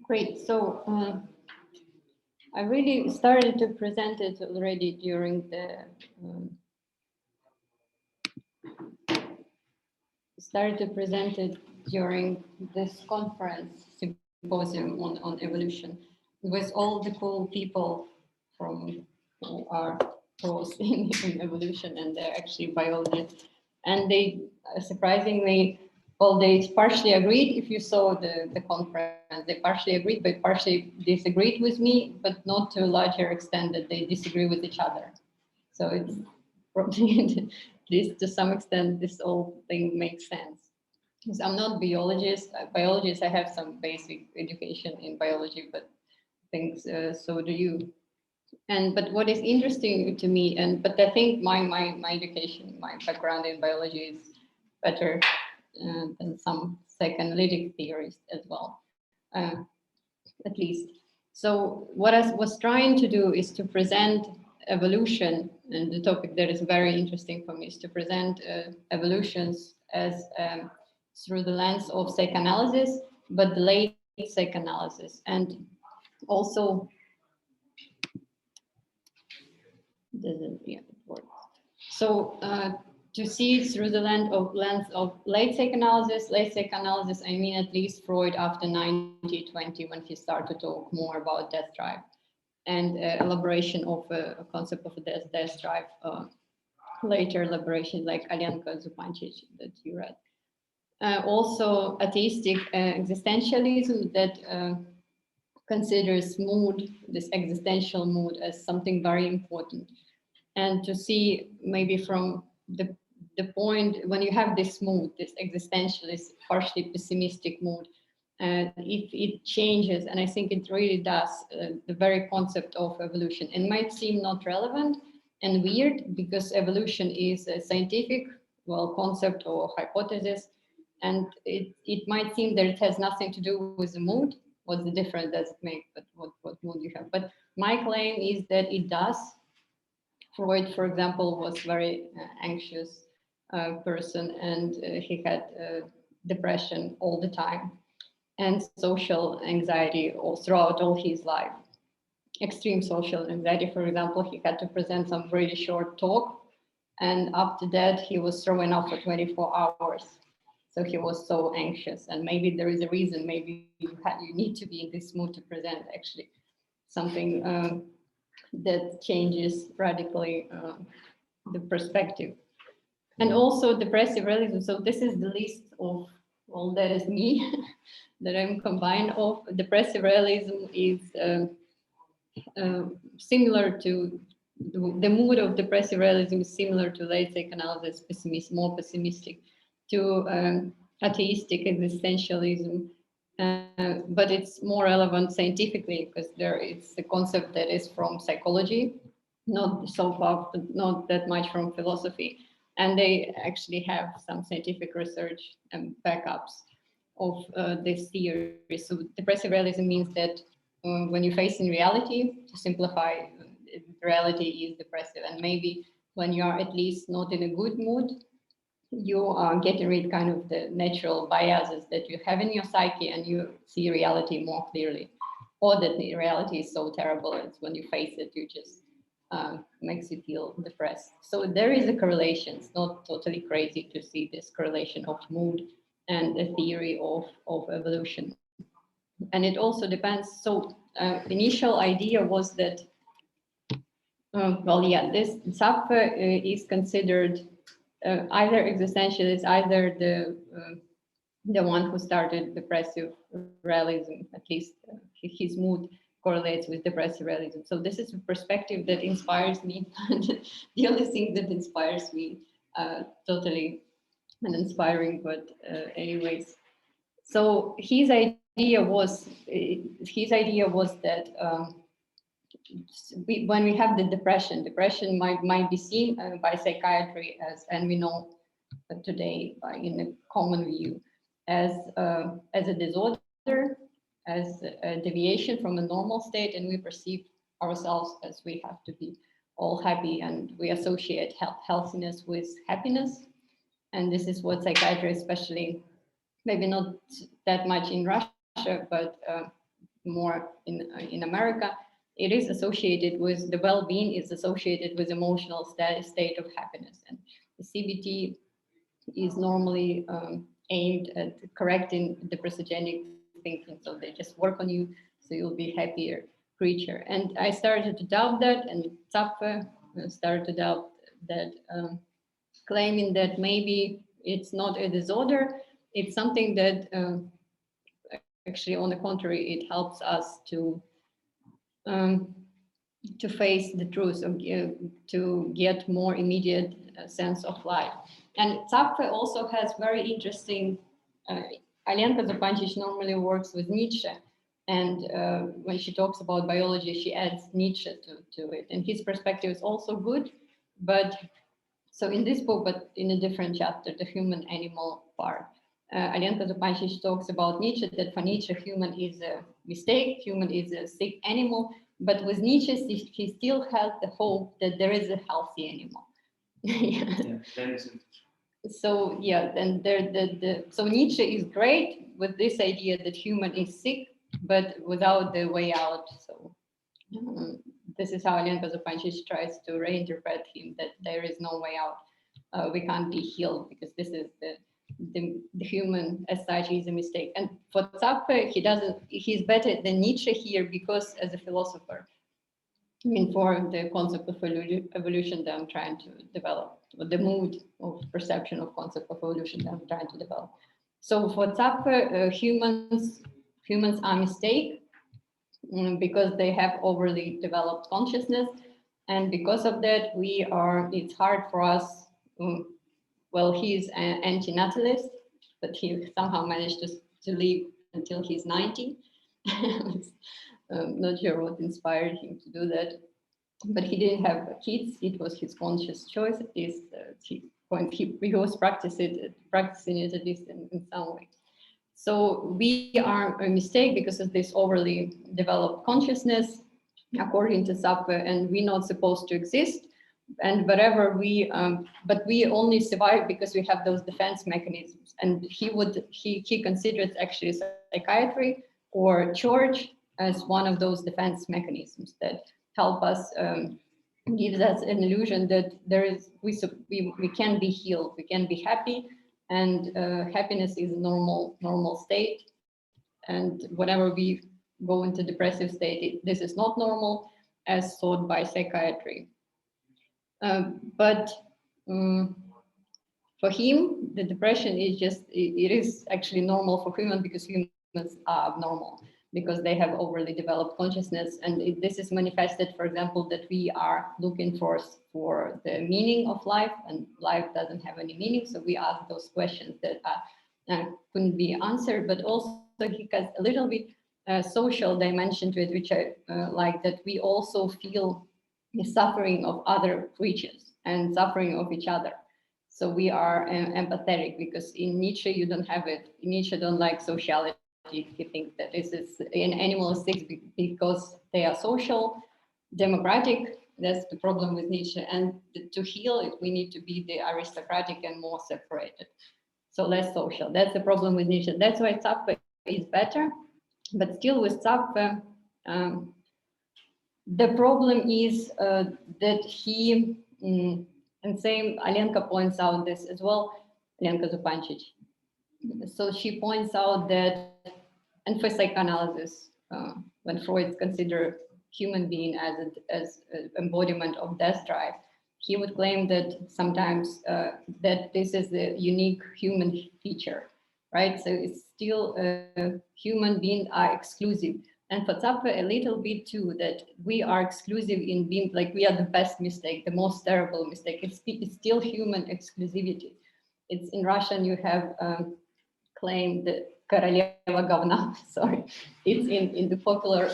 Great. So I really started to present it already during the this conference symposium on evolution with all the cool people from who are pros in evolution, and they're actually biologists. And they surprisingly, well, they partially agreed. If you saw the conference, they partially agreed, but partially disagreed with me, but not to a larger extent that they disagree with each other. So it's probably, at least to some extent, this whole thing makes sense. Because I'm not biologist. I have some basic education in biology, but things so do you. And but what is interesting to me, but I think my education, my background in biology is better than some psychoanalytic theories as well, at least. So what I was trying to do is to present evolution, and the topic that is very interesting for me is to present evolutions as through the lens of psychoanalysis, but the late psychoanalysis, and also it works. So to see it through the lens of late psychoanalysis, I mean at least Freud after 1920, when he started to talk more about death drive, and elaboration of a concept of a death drive, later elaboration like Alenka Zupancic that you read. Also atheistic existentialism that considers mood, this existential mood, as something very important. And to see maybe from the point when you have this mood, this existentialist, partially pessimistic mood, if it changes, and I think it really does, the very concept of evolution, and might seem not relevant and weird because evolution is a scientific, concept or hypothesis, and it might seem that it has nothing to do with the mood. What's the difference does it make, but what mood you have? But my claim is that it does. Freud, for example, was very anxious person, and he had depression all the time and social anxiety all throughout all his life. Extreme social anxiety, for example, he had to present some really short talk, and after that he was thrown off for 24 hours. So he was so anxious, and maybe there is a reason. Maybe you need to be in this mood to present actually something that changes radically the perspective. And also depressive realism. So this is the list of, that is me, that I'm combined of. Depressive realism is similar to, the mood of depressive realism is similar to late psychoanalysis, more pessimistic, to atheistic existentialism. But it's more relevant scientifically because it's a concept that is from psychology, not so far, not that much from philosophy. And they actually have some scientific research and backups of this theory. So depressive realism means that when you face in reality, to simplify, reality is depressive. And maybe when you are at least not in a good mood, you are getting rid kind of the natural biases that you have in your psyche, and you see reality more clearly. Or that the reality is so terrible, it's when you face it, you just makes you feel depressed. So there is a correlation. It's not totally crazy to see this correlation of mood and the theory of evolution. And it also depends. So initial idea was that, this Zapfe is considered either existentialist, either the one who started depressive realism, at least his mood correlates with depressive realism. So this is a perspective that inspires me. The only thing that inspires me, totally uninspiring, but anyways. So his idea was that when we have the depression might be seen by psychiatry as, and we know today in a common view, as a disorder, as a deviation from a normal state, and we perceive ourselves as we have to be all happy, and we associate healthiness with happiness. And this is what psychiatry, especially, maybe not that much in Russia, but more in America, it is associated with the well-being is associated with emotional state of happiness, and the CBT is normally aimed at correcting the presogenic thinking. So they just work on you, so you'll be happier creature. And I started to doubt that, and Zapfe started to doubt that, claiming that maybe it's not a disorder, it's something that actually, on the contrary, it helps us to face the truth, to get more immediate sense of life. And Zapfe also has very interesting, Alenka Zupancic normally works with Nietzsche, and when she talks about biology, she adds Nietzsche to it, and his perspective is also good, but so in this book, but in a different chapter, the human animal part, Alenka Zupancic talks about Nietzsche, that for Nietzsche, human is a mistake, human is a sick animal, but with Nietzsche, he still has the hope that there is a healthy animal. Yeah, that is interesting. So yeah, then so Nietzsche is great with this idea that human is sick, but without the way out. So this is how Alenka Zupancic tries to reinterpret him, that there is no way out. We can't be healed because this is the human as such is a mistake. And for Zapfe, he's better than Nietzsche here because as a philosopher, I mean, for the concept of evolution that I'm trying to develop, or the mood of perception of concept of evolution that I'm trying to develop. So for Zapfe, humans are mistake because they have overly developed consciousness. And because of that, it's hard for us, well, he's an anti-natalist, but he somehow managed to live until he's 90. Not sure what inspired him to do that, but he didn't have kids. It was his conscious choice. He was practicing it at least in some way. So we are a mistake because of this overly developed consciousness, according to Zapfe, and we're not supposed to exist. And whatever but we only survive because we have those defense mechanisms. And he considers actually psychiatry or church as one of those defense mechanisms that help us, gives us an illusion that we can be healed, we can be happy, and happiness is a normal state. And whenever we go into depressive state, this is not normal, as thought by psychiatry. But for him, the depression is it is actually normal for humans because humans are abnormal, because they have overly developed consciousness. And this is manifested, for example, that we are looking for the meaning of life, and life doesn't have any meaning. So we ask those questions that couldn't be answered, but also he has a little bit social dimension to it, which I like, that we also feel the suffering of other creatures and suffering of each other. So we are empathetic, because in Nietzsche, you don't have it. Nietzsche don't like sociality. He thinks that this is in animalistic because they are social, democratic. That's the problem with Nietzsche. And to heal it, we need to be the aristocratic and more separated. So less social. That's the problem with Nietzsche. That's why Zapfe is better. But still with Zapfe, the problem is that he, and same Alenka points out this as well, Alenka Zupancic. So she points out that, and for psychoanalysis, when Freud considered human being as an embodiment of death drive, he would claim that sometimes that this is the unique human feature, right? So it's still human beings are exclusive. And for Zapfe, a little bit too, that we are exclusive in being, like we are the best mistake, the most terrible mistake. It's still human exclusivity. It's in Russian, you have claimed the Koroleva Govna, sorry. It's in the popular,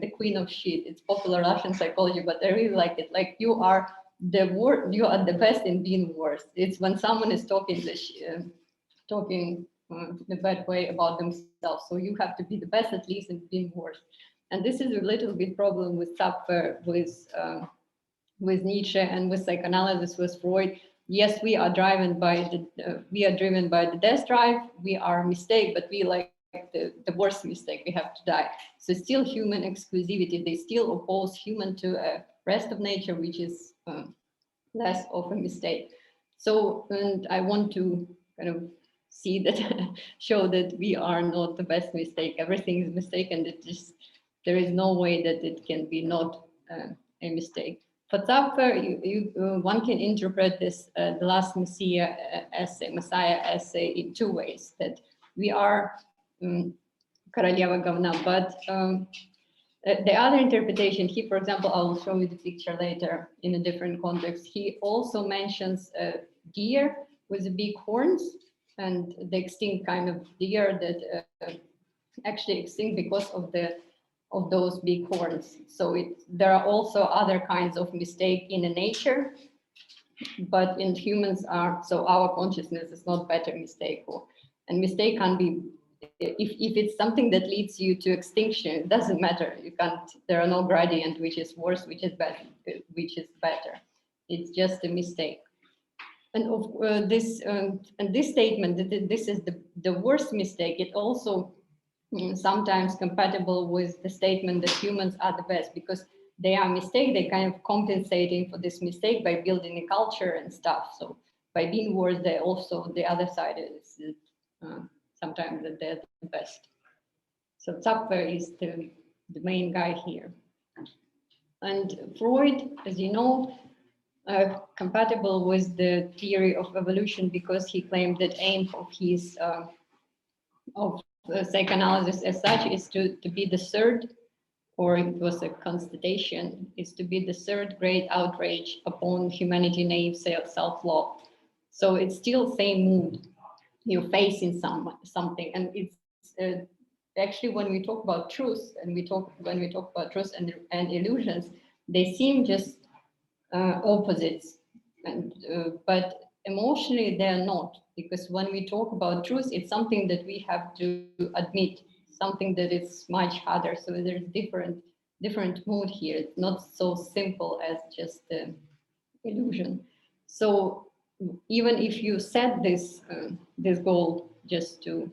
the queen of shit. It's popular Russian psychology, but I really like it. Like you are the best in being worse. It's when someone is talking the bad way about themselves. So you have to be the best at least in being worse. And this is a little bit problem with Zapfe, with Nietzsche, and with psychoanalysis, with Freud. Yes, we are driven by the death drive. We are a mistake, but we like the worst mistake, we have to die. So still human exclusivity, they still oppose human to a rest of nature, which is less of a mistake. So, and I want to kind of see that, show that we are not the best mistake. Everything is mistake, and there is no way that it can be not a mistake. For Zapfer, one can interpret this the last Messiah essay in two ways, that we are Королева говна, but the other interpretation, he, for example, I will show you the picture later in a different context. He also mentions deer with the big horns, and the extinct kind of deer that actually extinct because of those big horns. So there are also other kinds of mistake in the nature, but in humans so our consciousness is not better mistake, and mistake can be, if it's something that leads you to extinction, it doesn't matter. You can't, there are no gradient, which is worse, which is better, It's just a mistake. And of this statement that this is the worst mistake, it also sometimes compatible with the statement that humans are the best, because they are mistake, they kind of compensating for this mistake by building a culture and stuff. So by being worse, they also, the other side is sometimes that they're the best. So Zapfer is the main guy here. And Freud, as you know, compatible with the theory of evolution, because he claimed that aim of his psychoanalysis as such is to be the third, or it was a constatation, is to be the third great outrage upon humanity naive self-love. So it's still same mood. You're facing something, and it's actually when we talk about truth, and when we talk about truth and illusions, they seem just opposites, and but emotionally they're not, because when we talk about truth, it's something that we have to admit, something that is much harder. So there's different mood here. It's not so simple as just illusion. So even if you set this goal just to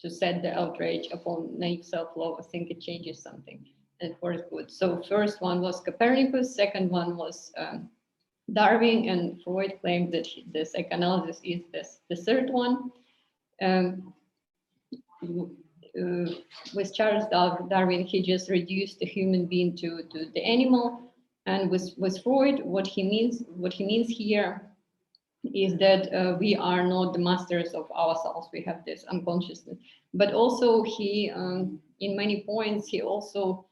set the outrage upon naive self-love, I think it changes something and for good. So first one was Copernicus, second one was Darwin, and Freud claimed that the psychoanalysis is the third one. With Charles Darwin, he just reduced the human being to the animal, and with Freud, what he means here is that we are not the masters of ourselves. We have this unconsciousness, but also he, in many points, he also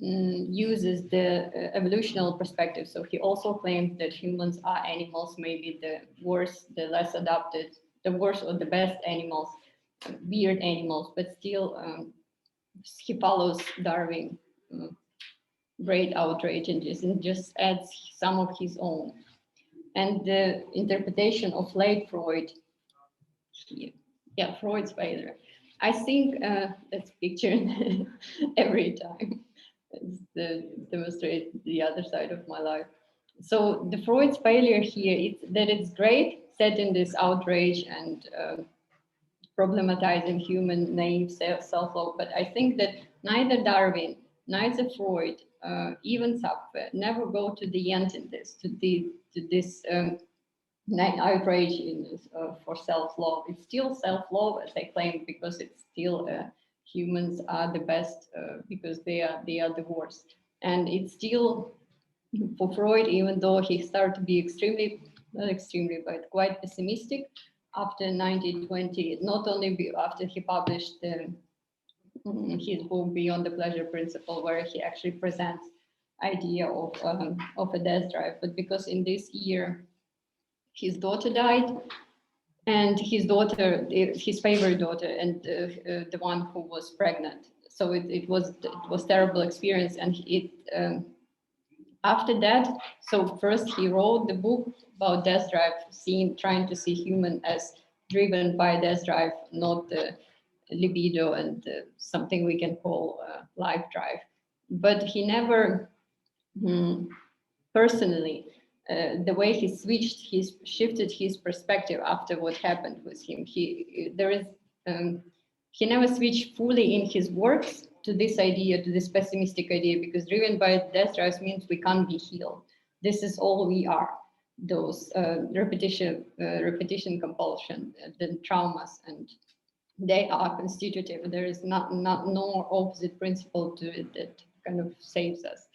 uses the evolutionary perspective. So he also claims that humans are animals, maybe the worst, the less adapted, the worst or the best animals, weird animals, but still he follows Darwin, great outrage, and just adds some of his own. And the interpretation of late Freud, Freud's failure. I think that's pictured every time. Demonstrate the other side of my life. So the Freud's failure here is that it's great setting this outrage and problematizing human naive self-love, but I think that neither Darwin, neither Freud, even Zapfer never go to the end in this, to this outrage for self-love. It's still self-love, as I claim, because it's still humans are the best because they are the worst. And it's still, for Freud, even though he started to be not extremely, but quite pessimistic after 1920, not only after he published his book Beyond the Pleasure Principle, where he actually presents idea of a death drive, but because in this year his daughter died, and his daughter, his favorite daughter, and the one who was pregnant. So it was terrible experience, and after that, so first he wrote the book about death drive, trying to see human as driven by death drive, not the libido and something we can call life drive. But he never personally the way he shifted his perspective after what happened with him. He never switched fully in his works to this idea, to this pessimistic idea, because driven by death drives means we can't be healed. This is all we are. Those repetition compulsion, the traumas, and they are constitutive. There is no opposite principle to it that kind of saves us.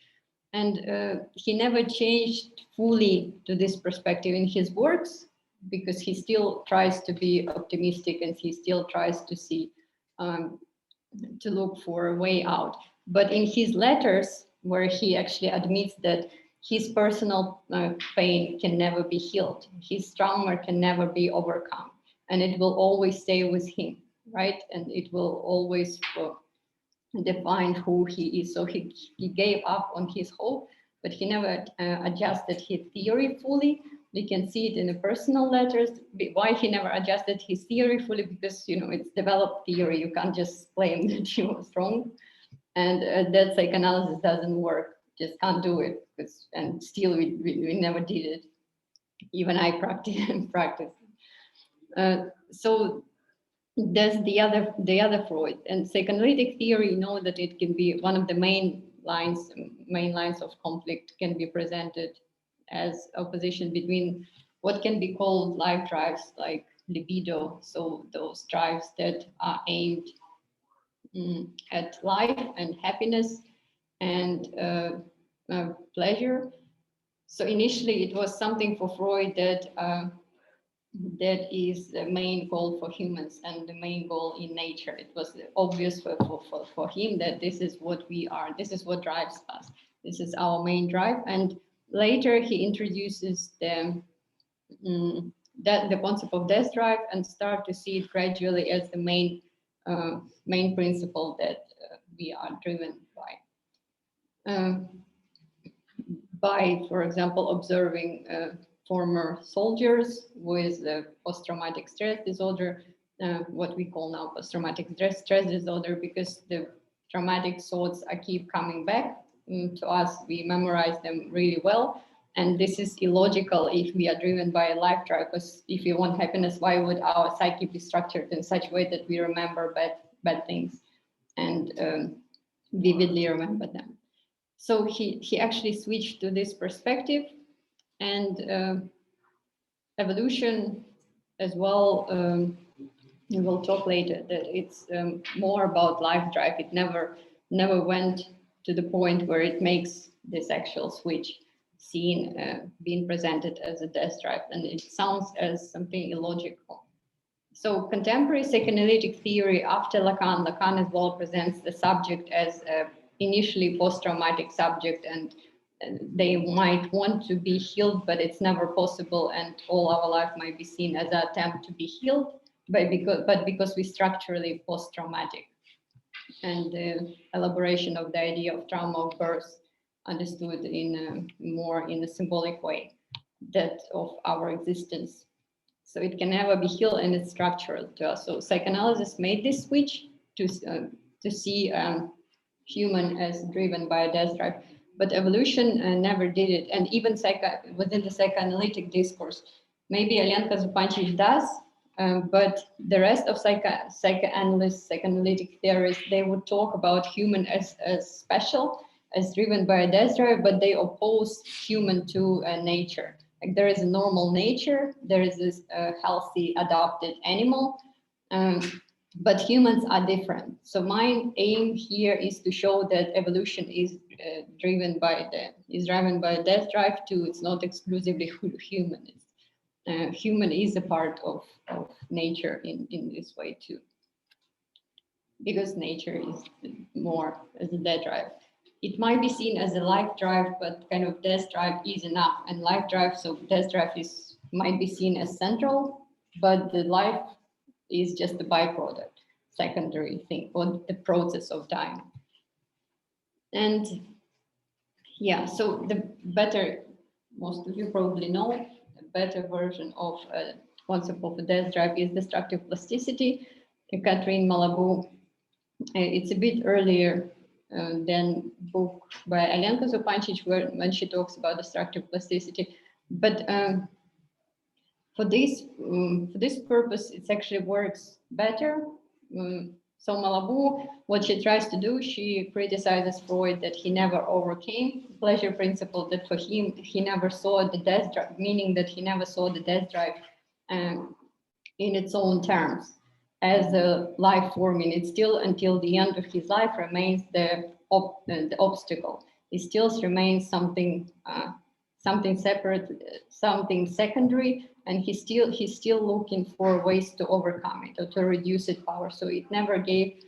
And he never changed fully to this perspective in his works, because he still tries to be optimistic and he still tries to see, to look for a way out. But in his letters, where he actually admits that his personal pain can never be healed, his trauma can never be overcome, and it will always stay with him, right? And it will always define who he is. So he gave up on his hope, but he never adjusted his theory fully. We can see it in the personal letters. Why he never adjusted his theory fully? Because, you know, it's developed theory. You can't just claim that he was wrong. And that psychoanalysis doesn't work. Just can't do it. And still we never did it. Even I practice. So that's the other Freud. And psychoanalytic theory, you know, that it can be one of the main lines of conflict can be presented as opposition between what can be called life drives, like libido, so those drives that are aimed at life and happiness and pleasure. So initially it was something for Freud that is the main goal for humans and the main goal in nature. It was obvious for him that this is what we are, this is what drives us, this is our main drive. And later he introduces the concept of death drive and start to see it gradually as the main principle that we are driven by, for example, observing former soldiers with post-traumatic stress disorder, what we call now post-traumatic stress disorder, because the traumatic thoughts keep coming back to us. We memorize them really well. And this is illogical if we are driven by a life drive, because if we want happiness, why would our psyche be structured in such a way that we remember bad things and vividly remember them? So he actually switched to this perspective. And evolution as well, we will talk later that it's more about life drive. It never went to the point where it makes this actual switch being presented as a death drive, and it sounds as something illogical. So contemporary psychoanalytic theory after Lacan as well presents the subject as a initially post-traumatic subject, and they might want to be healed, but it's never possible, and all our life might be seen as an attempt to be healed, but because we structurally post-traumatic. And the elaboration of the idea of trauma of birth understood more in a symbolic way, that of our existence. So it can never be healed, and it's structural to us. So psychoanalysis made this switch to see human as driven by a death drive. But evolution never did it. And even within the psychoanalytic discourse, maybe Alenka Zupančič does, but the rest of psychoanalysts, psychoanalytic theorists, they would talk about human as special, as driven by a death drive, but they oppose human to nature. Like there is a normal nature, there is this healthy adopted animal, but humans are different. So my aim here is to show that evolution is driven by a death drive too. It's not exclusively human. Human is a part of nature in this way too, because nature is more as a death drive. It might be seen as a life drive, but kind of death drive is enough. And life drive, so death drive might be seen as central, but the life is just a byproduct, secondary thing, or the process of dying. And yeah, so the better, most of you probably know, the better version of a concept of a death drive is destructive plasticity. Catherine Malabou, it's a bit earlier than book by Alenka Zupančič, when she talks about destructive plasticity. But for this purpose, it actually works better. So Malabou, what she tries to do, she criticizes Freud that he never overcame pleasure principle, that for him, he never saw the death drive, meaning that he never saw the death drive in its own terms as a life form, and it still, until the end of his life, remains the obstacle. It still remains something something separate, something secondary, and he's still looking for ways to overcome it or to reduce its power. So it never gave,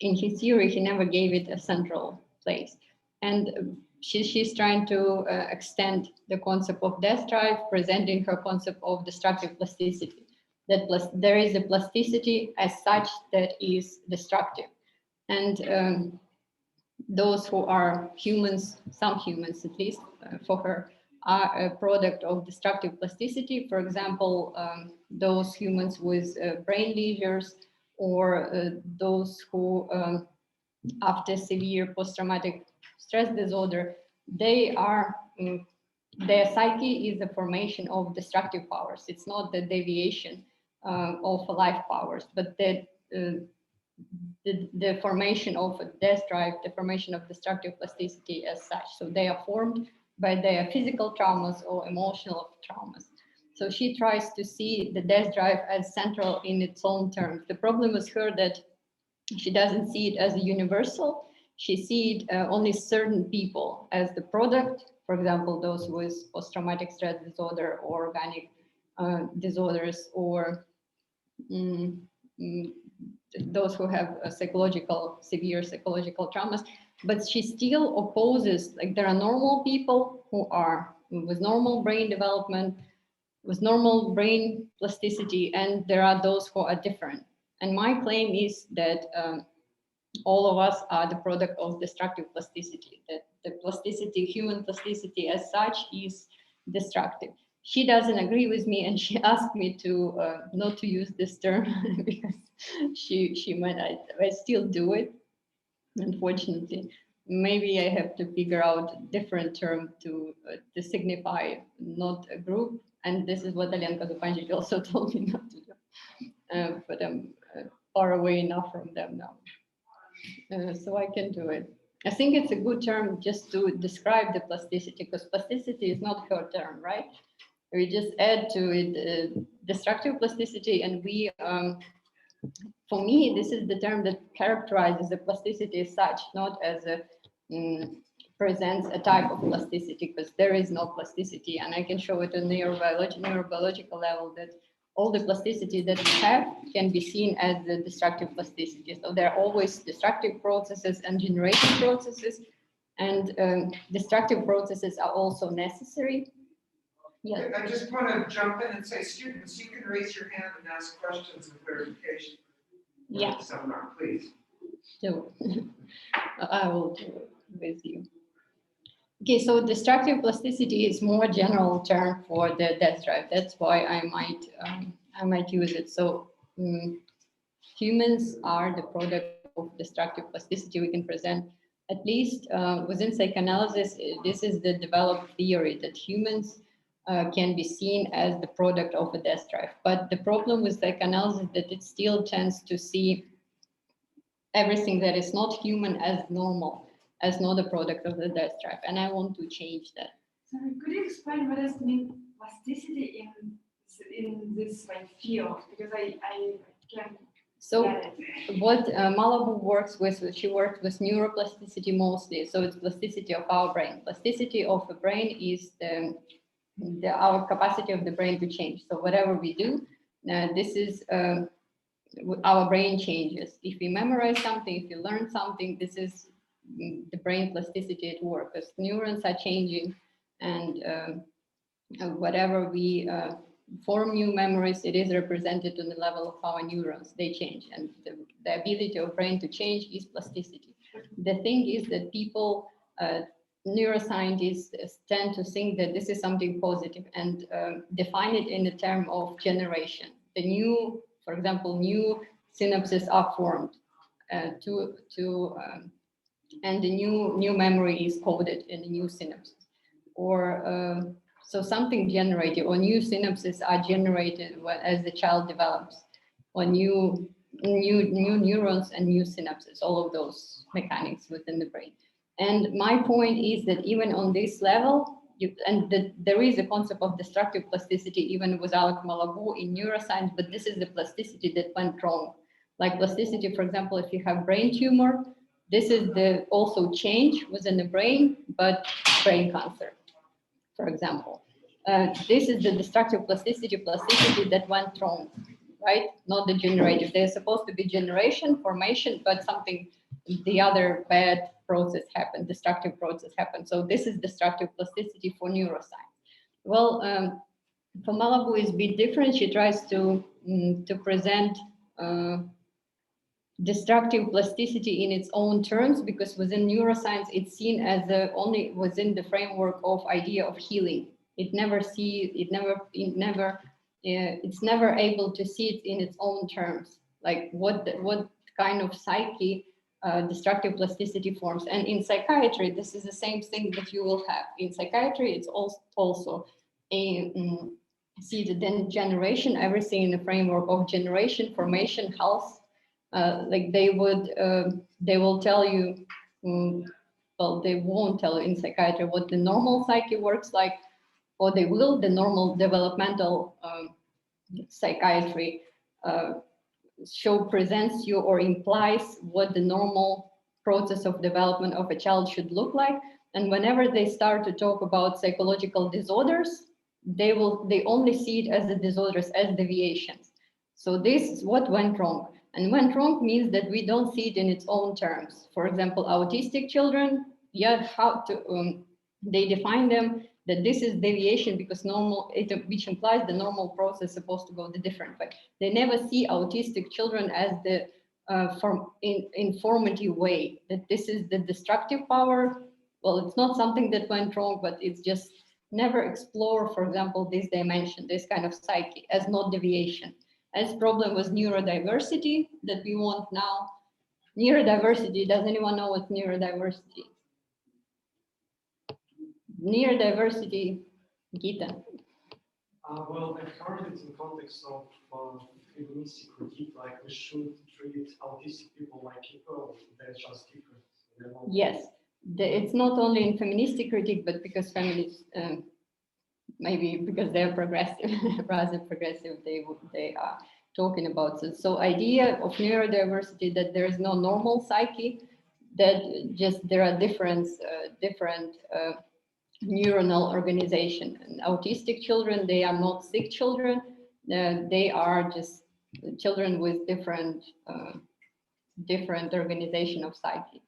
in his theory, he never gave it a central place. And she's trying to extend the concept of death drive, presenting her concept of destructive plasticity. That there is a plasticity as such that is destructive. And those who are humans, some humans at least, for her, are a product of destructive plasticity. For example, those humans with brain lesions, or those who, after severe post-traumatic stress disorder, they are, their psyche is the formation of destructive powers. It's not the deviation of life powers, but the formation of a death drive, the formation of destructive plasticity as such. So they are formed by their physical traumas or emotional traumas. So she tries to see the death drive as central in its own terms. The problem with her that she doesn't see it as a universal. She sees it only certain people as the product. For example, those with post-traumatic stress disorder or organic disorders, or those who have severe psychological traumas. But she still opposes, like, there are normal people who are with normal brain development, with normal brain plasticity, and there are those who are different. And my claim is that all of us are the product of destructive plasticity, that the plasticity, human plasticity as such, is destructive. She doesn't agree with me, and she asked me to not to use this term because she might, I still do it, unfortunately. Maybe I have to figure out a different term to signify not a group, and this is what Alenka Zupanjic also told me not to do. But I'm far away enough from them now. So I can do it. I think it's a good term just to describe the plasticity, because plasticity is not her term, right? We just add to it destructive plasticity, and we, for me, this is the term that characterizes the plasticity as such, not as a presents a type of plasticity, because there is no plasticity, and I can show it on neurobiological level that all the plasticity that we have can be seen as the destructive plasticity. So there are always destructive processes and generating processes, and destructive processes are also necessary. Yeah. I just want to jump in and say, students, you can raise your hand and ask questions and clarification. Yeah. Seminar, please. So I will do it with you. Okay, so destructive plasticity is more general term for the death drive. That's why I might use it. So humans are the product of destructive plasticity. We can present, at least within psychoanalysis, this is the developed theory that humans can be seen as the product of a death drive. But the problem with psychoanalysis is that it still tends to see everything that is not human as normal, as not a product of the death drive, and I want to change that. Sorry, could you explain what does mean plasticity in this like field? Because I can't. So what Malabou works with, she worked with neuroplasticity mostly. So it's plasticity of our brain. Plasticity of the brain is our capacity of the brain to change. So whatever we do, this is our brain changes. If we memorize something, if we learn something, this is the brain plasticity at work, because neurons are changing, and whatever we form new memories, it is represented on the level of our neurons. They change, and the ability of brain to change is plasticity. The thing is that people, neuroscientists, tend to think that this is something positive and define it in the term of generation. The new, for example, new synapses are formed and the new memory is coded in the new synapses. Or So something generated, or new synapses are generated as the child develops, or new neurons and new synapses, all of those mechanics within the brain. And my point is that even on this level, there is a concept of destructive plasticity even without Malabou in neuroscience, but this is the plasticity that went wrong. Like plasticity, for example, if you have brain tumor, this is the also change within the brain, but brain cancer, for example. This is the destructive plasticity that went wrong, right? Not the generative. They're supposed to be generation, formation, but something, the other bad process happened, destructive process happened. So this is destructive plasticity for neuroscience. Well, for Malabou is a bit different. She tries to present destructive plasticity in its own terms, because within neuroscience, it's seen as only within the framework of idea of healing. It's never able to see it in its own terms, like what kind of psyche destructive plasticity forms. And in psychiatry, this is the same thing that you will have. In psychiatry, it's also a see the generation, everything in the framework of generation, formation, health. Like they will tell you, well, they won't tell you in psychiatry what the normal psyche works like, or they will, the normal developmental psychiatry presents you or implies what the normal process of development of a child should look like. And whenever they start to talk about psychological disorders, they only see it as the disorders, as deviations. So this is what went wrong. And went wrong means that we don't see it in its own terms. For example, autistic children, they define them that this is deviation because normal, which implies the normal process is supposed to go the different way. They never see autistic children as the informative way, that this is the destructive power. Well, it's not something that went wrong, but it's just never explore, for example, this dimension, this kind of psyche as not deviation. As problem was neurodiversity that we want now. Neurodiversity, does anyone know what neurodiversity? Neurodiversity, Gita. Well, I've heard it in context of feministic critique, like we should treat autistic people like people, they're just different. Yes, it's not only in feministic critique, but because feminists, maybe because they're progressive, rather progressive, they are talking about it. So idea of neurodiversity, that there is no normal psyche, that just there are different neuronal organization. And autistic children, they are not sick children, they are just children with different organization of psyche.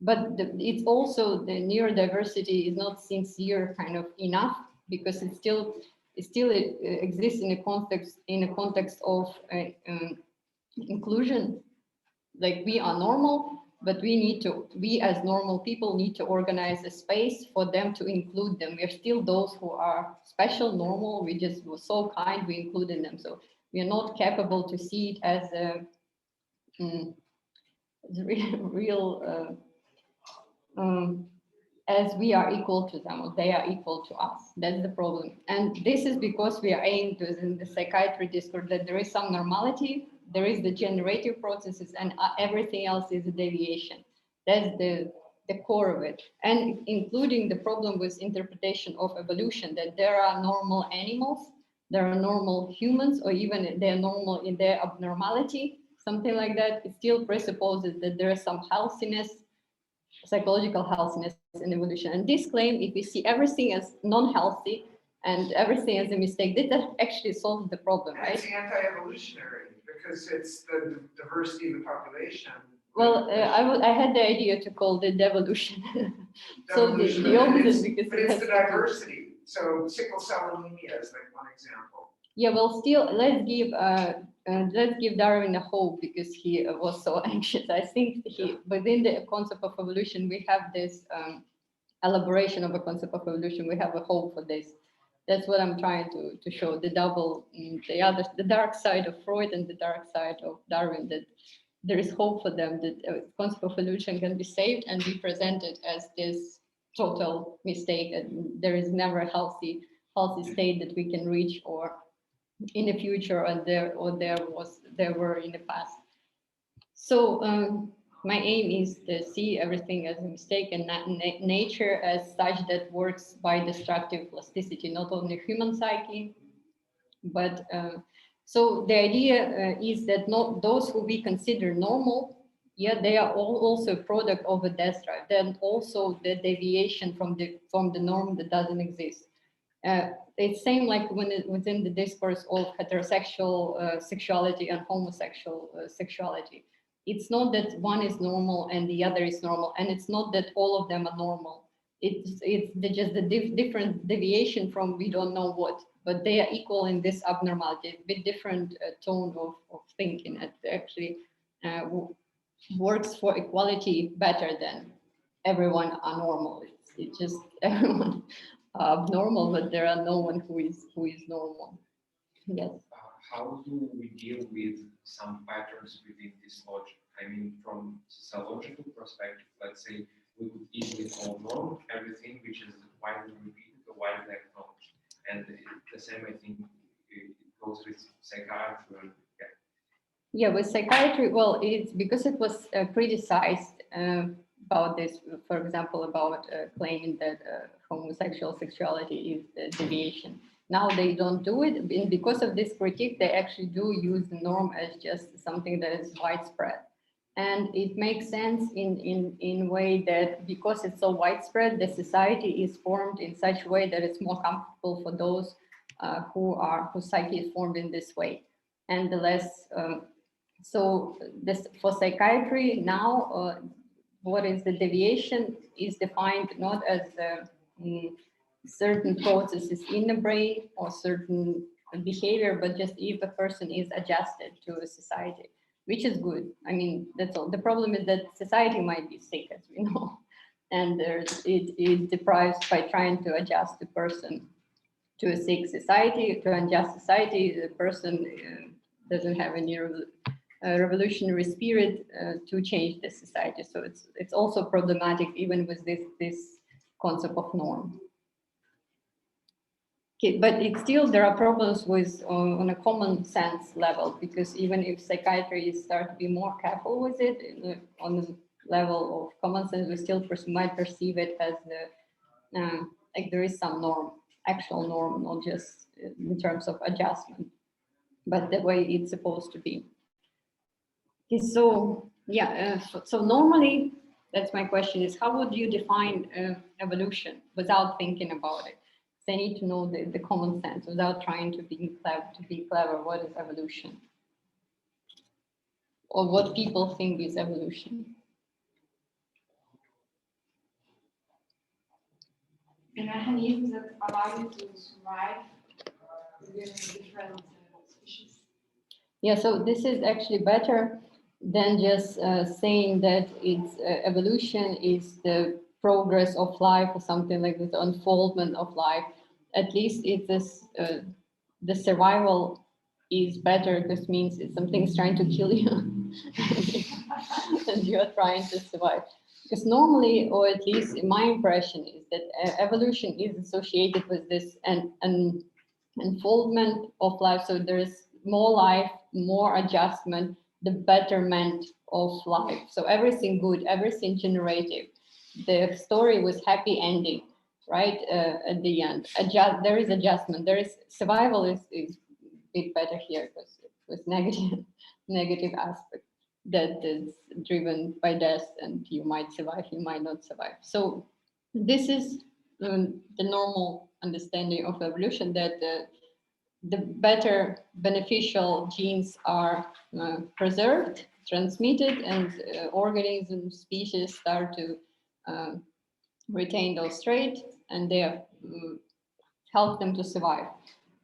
But it's also the neurodiversity is not sincere kind of enough, because it still exists in a context of inclusion. Like we are normal, but we as normal people need to organize a space for them to include them. We're still those who are special, normal. We just were so kind, we included them. So we are not capable to see it as a real as we are equal to them, or they are equal to us. That's the problem. And this is because we are aimed in the psychiatry discourse that there is some normality, there is the generative processes, and everything else is a deviation. That's the core of it. And including the problem with interpretation of evolution, that there are normal animals, there are normal humans, or even they're normal in their abnormality, something like that. It still presupposes that there is some healthiness, psychological healthiness in evolution. And this claim, if we see everything as non-healthy and everything as a mistake, that actually solves the problem, right? It's anti-evolutionary because it's the diversity of the population. Well, I had the idea to call it devolution. So the opposite, because but it's the diversity. So sickle cell anemia is like one example. Yeah, well, still, let's give Darwin a hope, because he was so anxious. I think within the concept of evolution, we have this elaboration of a concept of evolution. We have a hope for this. That's what I'm trying to show, the dark side of Freud and the dark side of Darwin, that there is hope for them, that the concept of evolution can be saved and be presented as this total mistake, and there is never a healthy healthy state that we can reach or in the future there were in the past. So my aim is to see everything as a mistake and not nature as such that works by destructive plasticity, not only human psyche, but so the idea is that not those who we consider normal, yeah, they are all also a product of a death drive. Then also the deviation from the norm that doesn't exist. It's same like within the discourse of heterosexual sexuality and homosexual sexuality. It's not that one is normal and the other is normal, and it's not that all of them are normal. It's just the different deviation from we don't know what, but they are equal in this abnormality, a bit different tone of thinking. It actually works for equality better than everyone are normal. It's just everyone abnormal, but there are no one who is normal. Yes. How do we deal with some patterns within this logic? I mean, from sociological perspective, let's say we could easily call norm everything which is widely repeated or widely acknowledged. And the same, I think, it goes with psychiatry. And, yeah, with psychiatry, well, it's because it was criticized about this, for example, about claiming that homosexual sexuality is the deviation. Now they don't do it, and because of this critique, they actually do use the norm as just something that is widespread. And it makes sense in way that because it's so widespread, the society is formed in such a way that it's more comfortable for those whose psyche is formed in this way. And the less, so this for psychiatry now, what is the deviation is defined not as certain processes in the brain or certain behavior, but just if a person is adjusted to a society, which is good. I mean, that's all. The problem is that society might be sick, as we know, and it deprives by trying to adjust the person to a sick society, to unjust society. The person doesn't have any revolutionary spirit to change the society. So it's also problematic even with this concept of norm. Okay, but it's still there are problems with on a common sense level, because even if psychiatry start to be more careful with it on the level of common sense, we still might perceive it as the like there is some norm, actual norm, not just in terms of adjustment, but the way it's supposed to be. Okay, so yeah, so normally that's my question is how would you define evolution without thinking about it? They need to know the common sense without trying to be clever. What is evolution? Or what people think is evolution? The mechanisms that allow you to survive within different species. Yeah, so this is actually better than just saying that it's evolution is the progress of life or something like this, unfoldment of life. At least it is the survival is better because it means it's something's trying to kill you and you're trying to survive. Because normally, or at least my impression is that evolution is associated with this and unfoldment of life. So there is more life, more adjustment, the betterment of life. So everything good, everything generative. The story was happy ending, right? At the end, there is adjustment. There is survival is a bit better here because it was negative aspect that is driven by death, and you might survive, you might not survive. So this is the normal understanding of evolution, that the better beneficial genes are preserved, transmitted, and organisms, species start to retain those traits, and they help them to survive.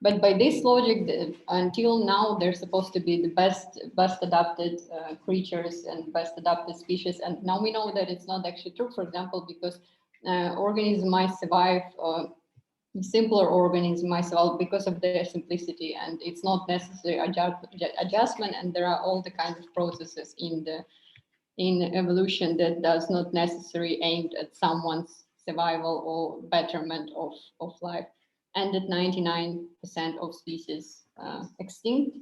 But by this logic, until now, they're supposed to be the best adapted creatures and best adapted species. And now we know that it's not actually true, for example, because organisms might survive, simpler organisms might survive because of their simplicity, and it's not necessary adjustment. And there are all the kinds of processes in evolution that does not necessarily aimed at someone's survival or betterment of life. and that 99% of species extinct.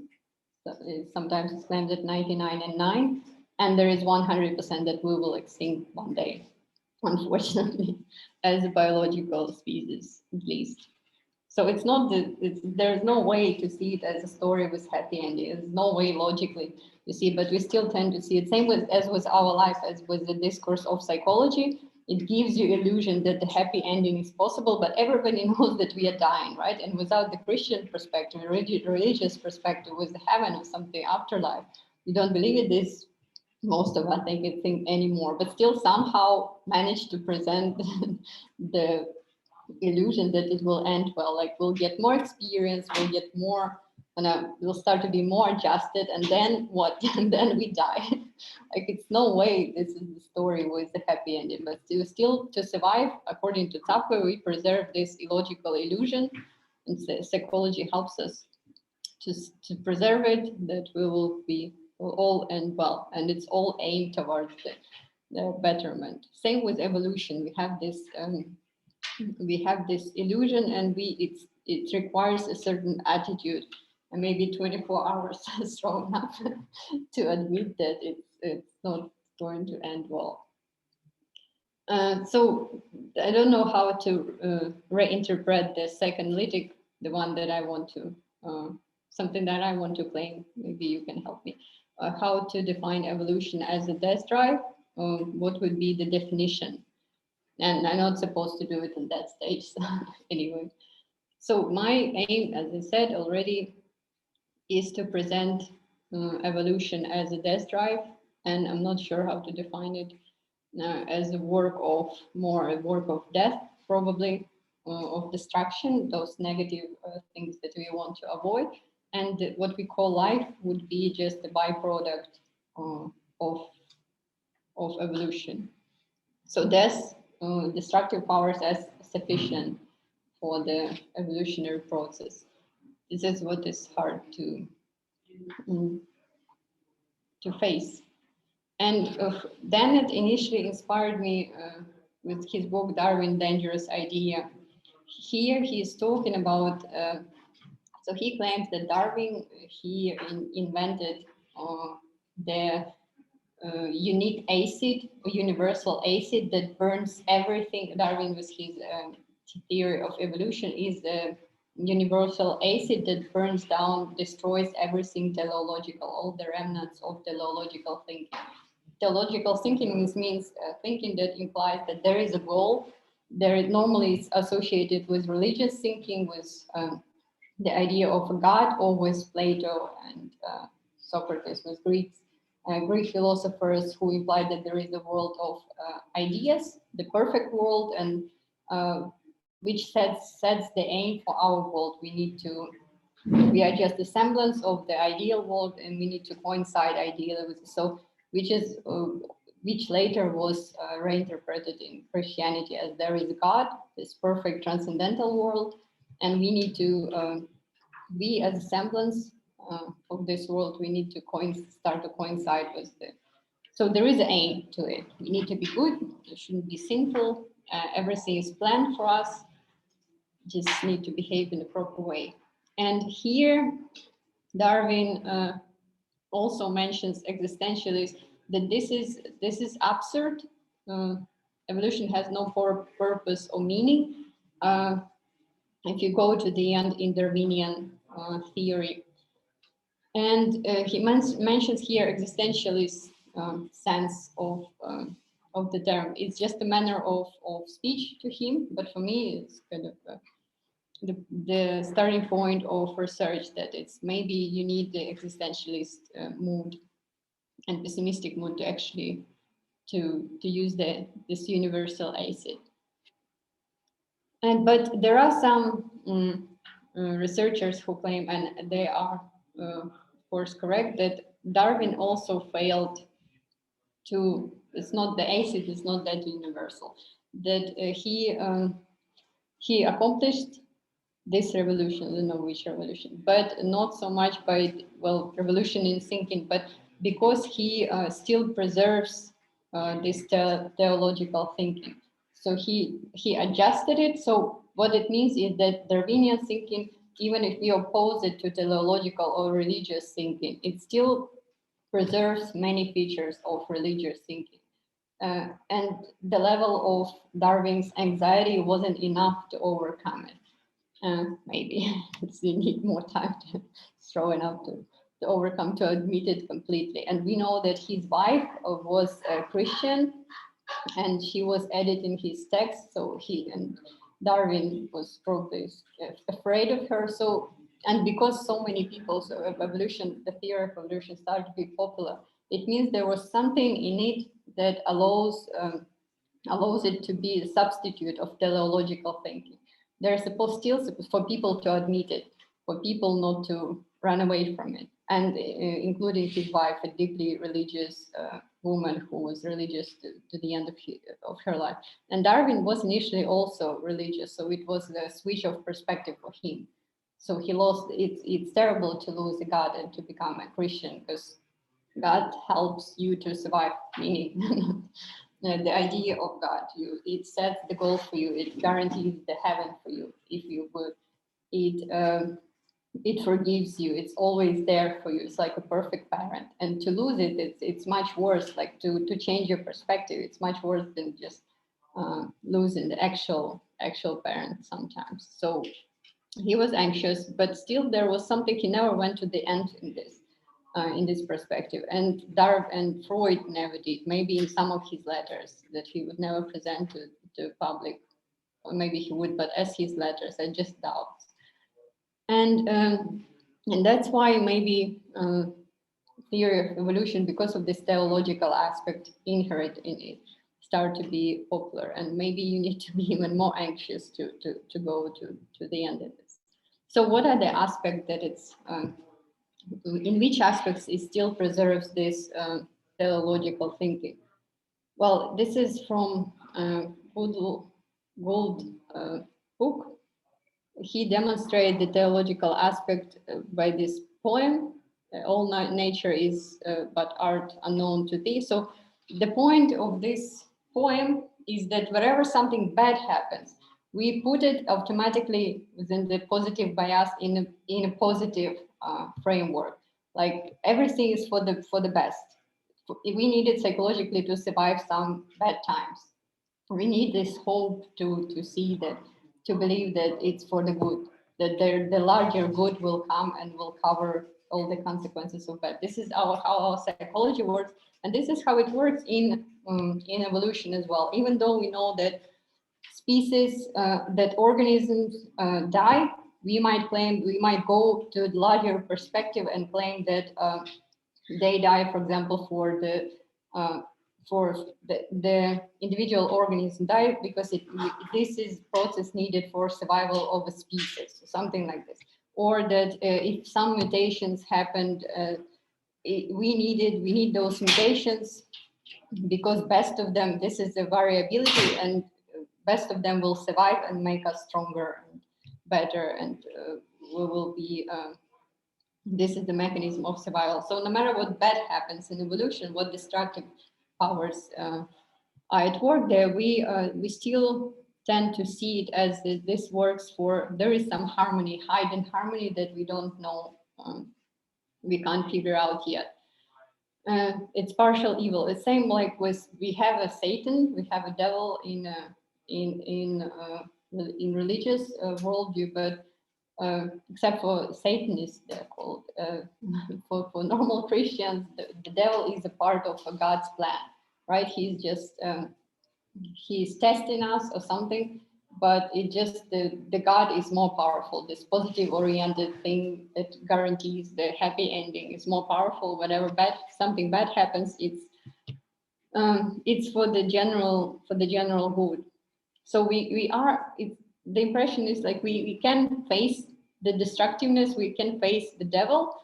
So it's sometimes it's claimed that 99 and 9, and there is 100% that we will extinct one day, unfortunately, as a biological species, at least. So it's not there's no way to see it as a story with happy ending. There's no way logically to see it, but we still tend to see it. Same as with our life, as with the discourse of psychology. It gives you illusion that the happy ending is possible, but everybody knows that we are dying, right? And without the Christian perspective, religious perspective, with the heaven or something afterlife, you don't believe it. This most of us think anymore, but still somehow manage to present the illusion that it will end well. Like we'll get more experience, we'll get more, we'll start to be more adjusted, and then what? And then we die. Like it's no way this is the story with the happy ending, but still to survive, according to Tapper, we preserve this illogical illusion, and psychology helps us to preserve it, that we will all end well, and it's all aimed towards the betterment. Same with evolution. We have this illusion, and it requires a certain attitude, and maybe 24 hours is strong enough to admit that it's not going to end well. So I don't know how to reinterpret the psychoanalytic, the one that I want to, something that I want to claim. Maybe you can help me. How to define evolution as a death drive? What would be the definition? And I'm not supposed to do it in that stage, so anyway. So my aim, as I said already, is to present evolution as a death drive, and I'm not sure how to define it as a work of death, probably, of destruction, those negative things that we want to avoid. And what we call life would be just a byproduct of evolution. So death, destructive powers as sufficient for the evolutionary process. This is what is hard to face. And then it initially inspired me with his book, Darwin Dangerous Idea. Here he is talking about, so he claims that Darwin, he invented the unique acid, universal acid that burns everything. Darwin, with his theory of evolution, is the universal acid that burns down, destroys everything teleological, all the remnants of teleological thinking. Teleological thinking means thinking that implies that there is a goal. There normally is associated with religious thinking, with the idea of a god, or with Plato and Socrates, with Greek philosophers who implied that there is a world of ideas, the perfect world, and which sets the aim for our world. We are just a semblance of the ideal world, and we need to coincide ideally with it. So, which later was reinterpreted in Christianity as there is God, this perfect transcendental world, and we need to we as a semblance of this world, we need to start to coincide with it. So there is an aim to it. We need to be good. We shouldn't be sinful. Everything is planned for us. Just need to behave in a proper way. And here, Darwin also mentions existentialists that this is absurd. Evolution has no purpose or meaning. If you go to the end in Darwinian theory, and he mentions here existentialist sense of the term. It's just a manner of speech to him, but for me, it's kind of the starting point of research, that it's maybe you need the existentialist mood and pessimistic mood to actually to use this universal acid. But there are some researchers who claim, and they are of course correct, that Darwin also failed to. It's not the acid; it's not that universal. That he accomplished this revolution, I don't know which revolution, but not so much by, well, revolution in thinking, but because he still preserves this teleological thinking. So he adjusted it. So what it means is that Darwinian thinking, even if we oppose it to teleological or religious thinking, it still preserves many features of religious thinking. And the level of Darwin's anxiety wasn't enough to overcome it. Maybe we need more time to throw enough to overcome, to admit it completely. And we know that his wife was a Christian, and she was editing his text. So and Darwin was probably afraid of her. So, and because so many people, so evolution, the theory of evolution started to be popular, it means there was something in it that allows it to be a substitute of teleological thinking. There's still for people to admit it, for people not to run away from it, and including his wife, a deeply religious woman who was religious to the end of her life. And Darwin was initially also religious, so it was a switch of perspective for him. So he lost. It's terrible to lose a God and to become a Christian, because God helps you to survive, meaning the idea of God. It sets the goal for you. It guarantees the heaven for you if you would. It forgives you. It's always there for you. It's like a perfect parent. And to lose it, it's much worse. Like to change your perspective, it's much worse than just losing the actual parent sometimes. So he was anxious, but still there was something. He never went to the end in this perspective. And Freud never did. Maybe in some of his letters that he would never present to public, or maybe he would, but as his letters, I just doubt. And that's why maybe theory of evolution, because of this teleological aspect inherent in it, start to be popular. And maybe you need to be even more anxious to go to the end of this. So what are the aspects that it's in which aspects it still preserves this teleological thinking? Well, this is from Gould book. He demonstrated the teleological aspect by this poem, all nature is but art unknown to thee. So the point of this poem is that wherever something bad happens, we put it automatically within the positive bias in a positive framework. Like everything is for the best. We need it psychologically to survive some bad times. We need this hope to see that, to believe that it's for the good, that the larger good will come and will cover all the consequences of that. This is how our psychology works, and this is how it works in evolution as well. Even though we know that species, that organisms die, we might go to the larger perspective and claim that they die, for example, for the individual organism die because this is process needed for survival of a species, something like this. Or that if some mutations happened, we need those mutations because best of them, this is the variability, and best of them will survive and make us stronger and better, and we will be this is the mechanism of survival. So no matter what bad happens in evolution, what destructive powers are at work there, we still tend to see it as this works for, there is some harmony, hidden harmony that we don't know, we can't figure out yet. It's partial evil. It's same like with, we have a Satan, we have a devil in religious worldview, but except for Satanists, they're called. For normal Christians, the devil is a part of God's plan, right? He's just he's testing us or something, but it just the God is more powerful. This positive-oriented thing that guarantees the happy ending is more powerful. Whatever something bad happens, it's for the general good. So we are. The impression is like we can face the destructiveness, we can face the devil,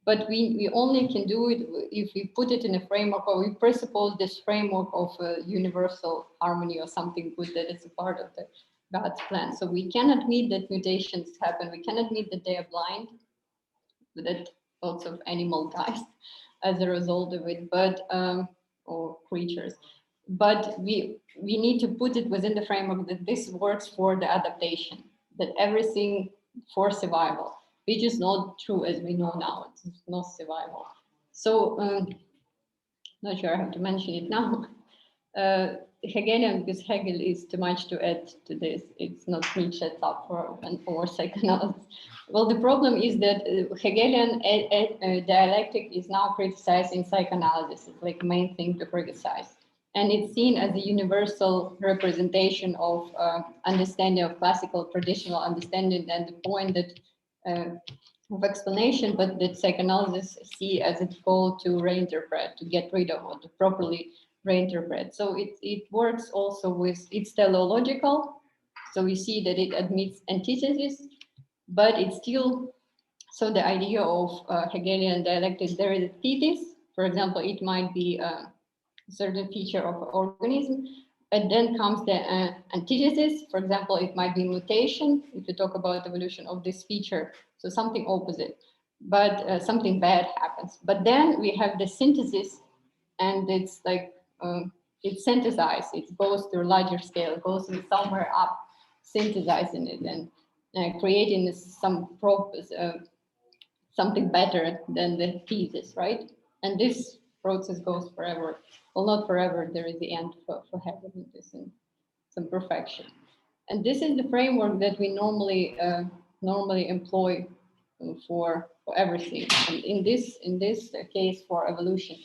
but we only can do it if we put it in a framework, or we presuppose this framework of a universal harmony or something good that is a part of the God's plan. So we can admit that mutations happen, we can admit that they are blind, that lots of animal dies as a result of it, but or creatures. but we need to put it within the framework that this works for the adaptation, that everything for survival, which is not true as we know now. It's not survival. So not sure how to mention it now. Hegelian, because Hegel is too much to add to this. It's not Nietzsche up for an or psychoanalysis. Well, the problem is that Hegelian dialectic is now criticized in psychoanalysis. It's like main thing to criticize. And it's seen as a universal representation of understanding of classical traditional understanding, and the point that of explanation, but that psychoanalysis see as its goal to reinterpret, to get rid of, or to properly reinterpret. So it works also with, it's teleological. So we see that it admits antithesis, but it's still, so the idea of Hegelian dialectic, there is a thesis. For example, it might be a certain feature of an organism, but then comes the antithesis. For example, it might be mutation, if you talk about evolution of this feature, so something opposite, but something bad happens. But then we have the synthesis, and it's like, it's synthesized, it goes to a larger scale, it goes somewhere up, synthesizing it and creating some something better than the thesis, right? And this process goes forever. Well, not forever, there is the end for having this and some perfection. And this is the framework that we normally employ for everything. And in this case for evolution,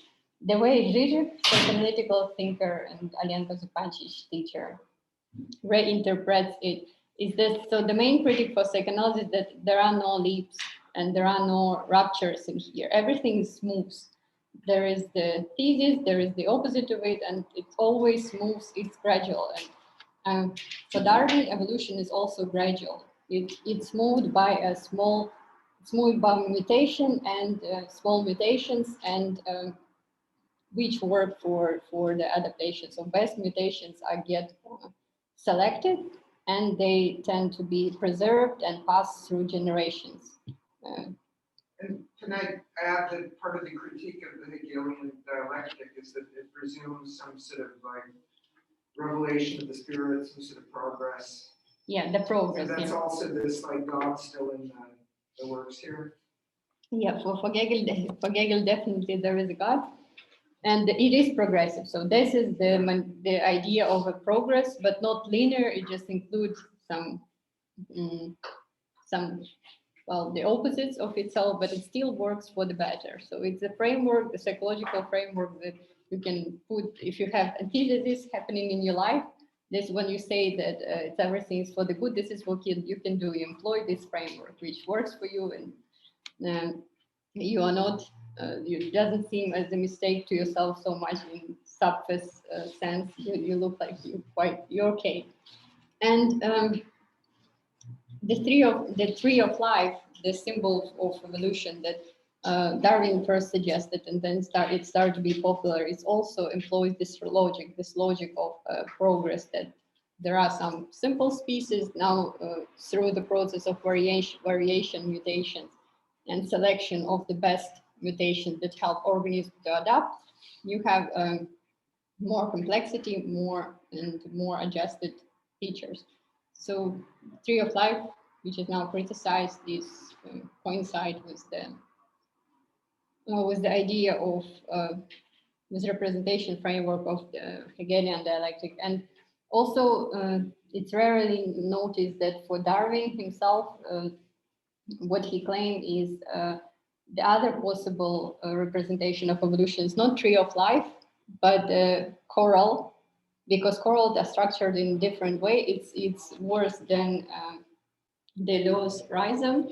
the way Zizek, psychoanalytical thinker, and Alenka Zupančić, teacher, reinterprets it is that, so the main critique for psychoanalysis is that there are no leaps and there are no ruptures in here. Everything is smooth. There is the thesis, there is the opposite of it, and it always moves, it's gradual. And for Darwin, evolution is also gradual. It's moved by it's moved by mutation and small mutations, and which work for the adaptation. So best mutations are get selected, and they tend to be preserved and pass through generations. And can I add that part of the critique of the Hegelian dialectic is that it presumes some sort of like revelation of the spirit, some sort of progress. Yeah, the progress. And that's yeah. also this like God still in the works here. Yeah, for Hegel, definitely there is a God, and it is progressive. So this is the idea of a progress, but not linear. It just includes some well, the opposites of itself, but it still works for the better. So it's a framework, the psychological framework that you can put if you have antithesis happening in your life. This, when you say that it's everything is for the good, this is what you can do. You employ this framework, which works for you, and you are not. It doesn't seem as a mistake to yourself so much in surface sense. You look like you're okay. And the tree of life, the symbol of evolution that Darwin first suggested, and then it started to be popular. It also employs this logic of progress, that there are some simple species now through the process of variation, mutations, and selection of the best mutations that help organisms to adapt. You have more complexity, more adjusted features. So tree of life, which is now criticized, is coincide with the idea of this representation framework of the Hegelian dialectic. And also it's rarely noticed that for Darwin himself, what he claimed is the other possible representation of evolution is not tree of life, but coral, because corals are structured in a different way. It's worse than the dose rhizome,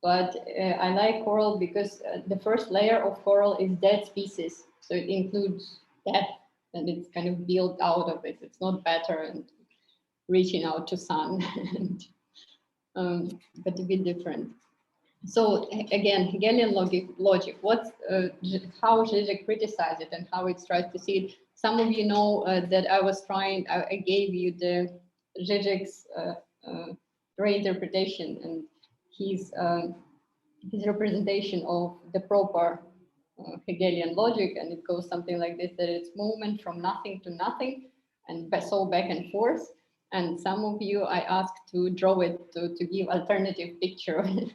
but I like coral because the first layer of coral is dead species, so it includes death, and it's kind of built out of it. It's not better and reaching out to sun, and, but a bit different. So again, Hegelian logic. What's how Zizek criticized it and how it tries to see it. Some of you know that I gave you the Zizek's reinterpretation and his representation of the proper Hegelian logic, and it goes something like this, that it's movement from nothing to nothing, and so back and forth. And some of you, I asked to draw it, to give alternative picture of it.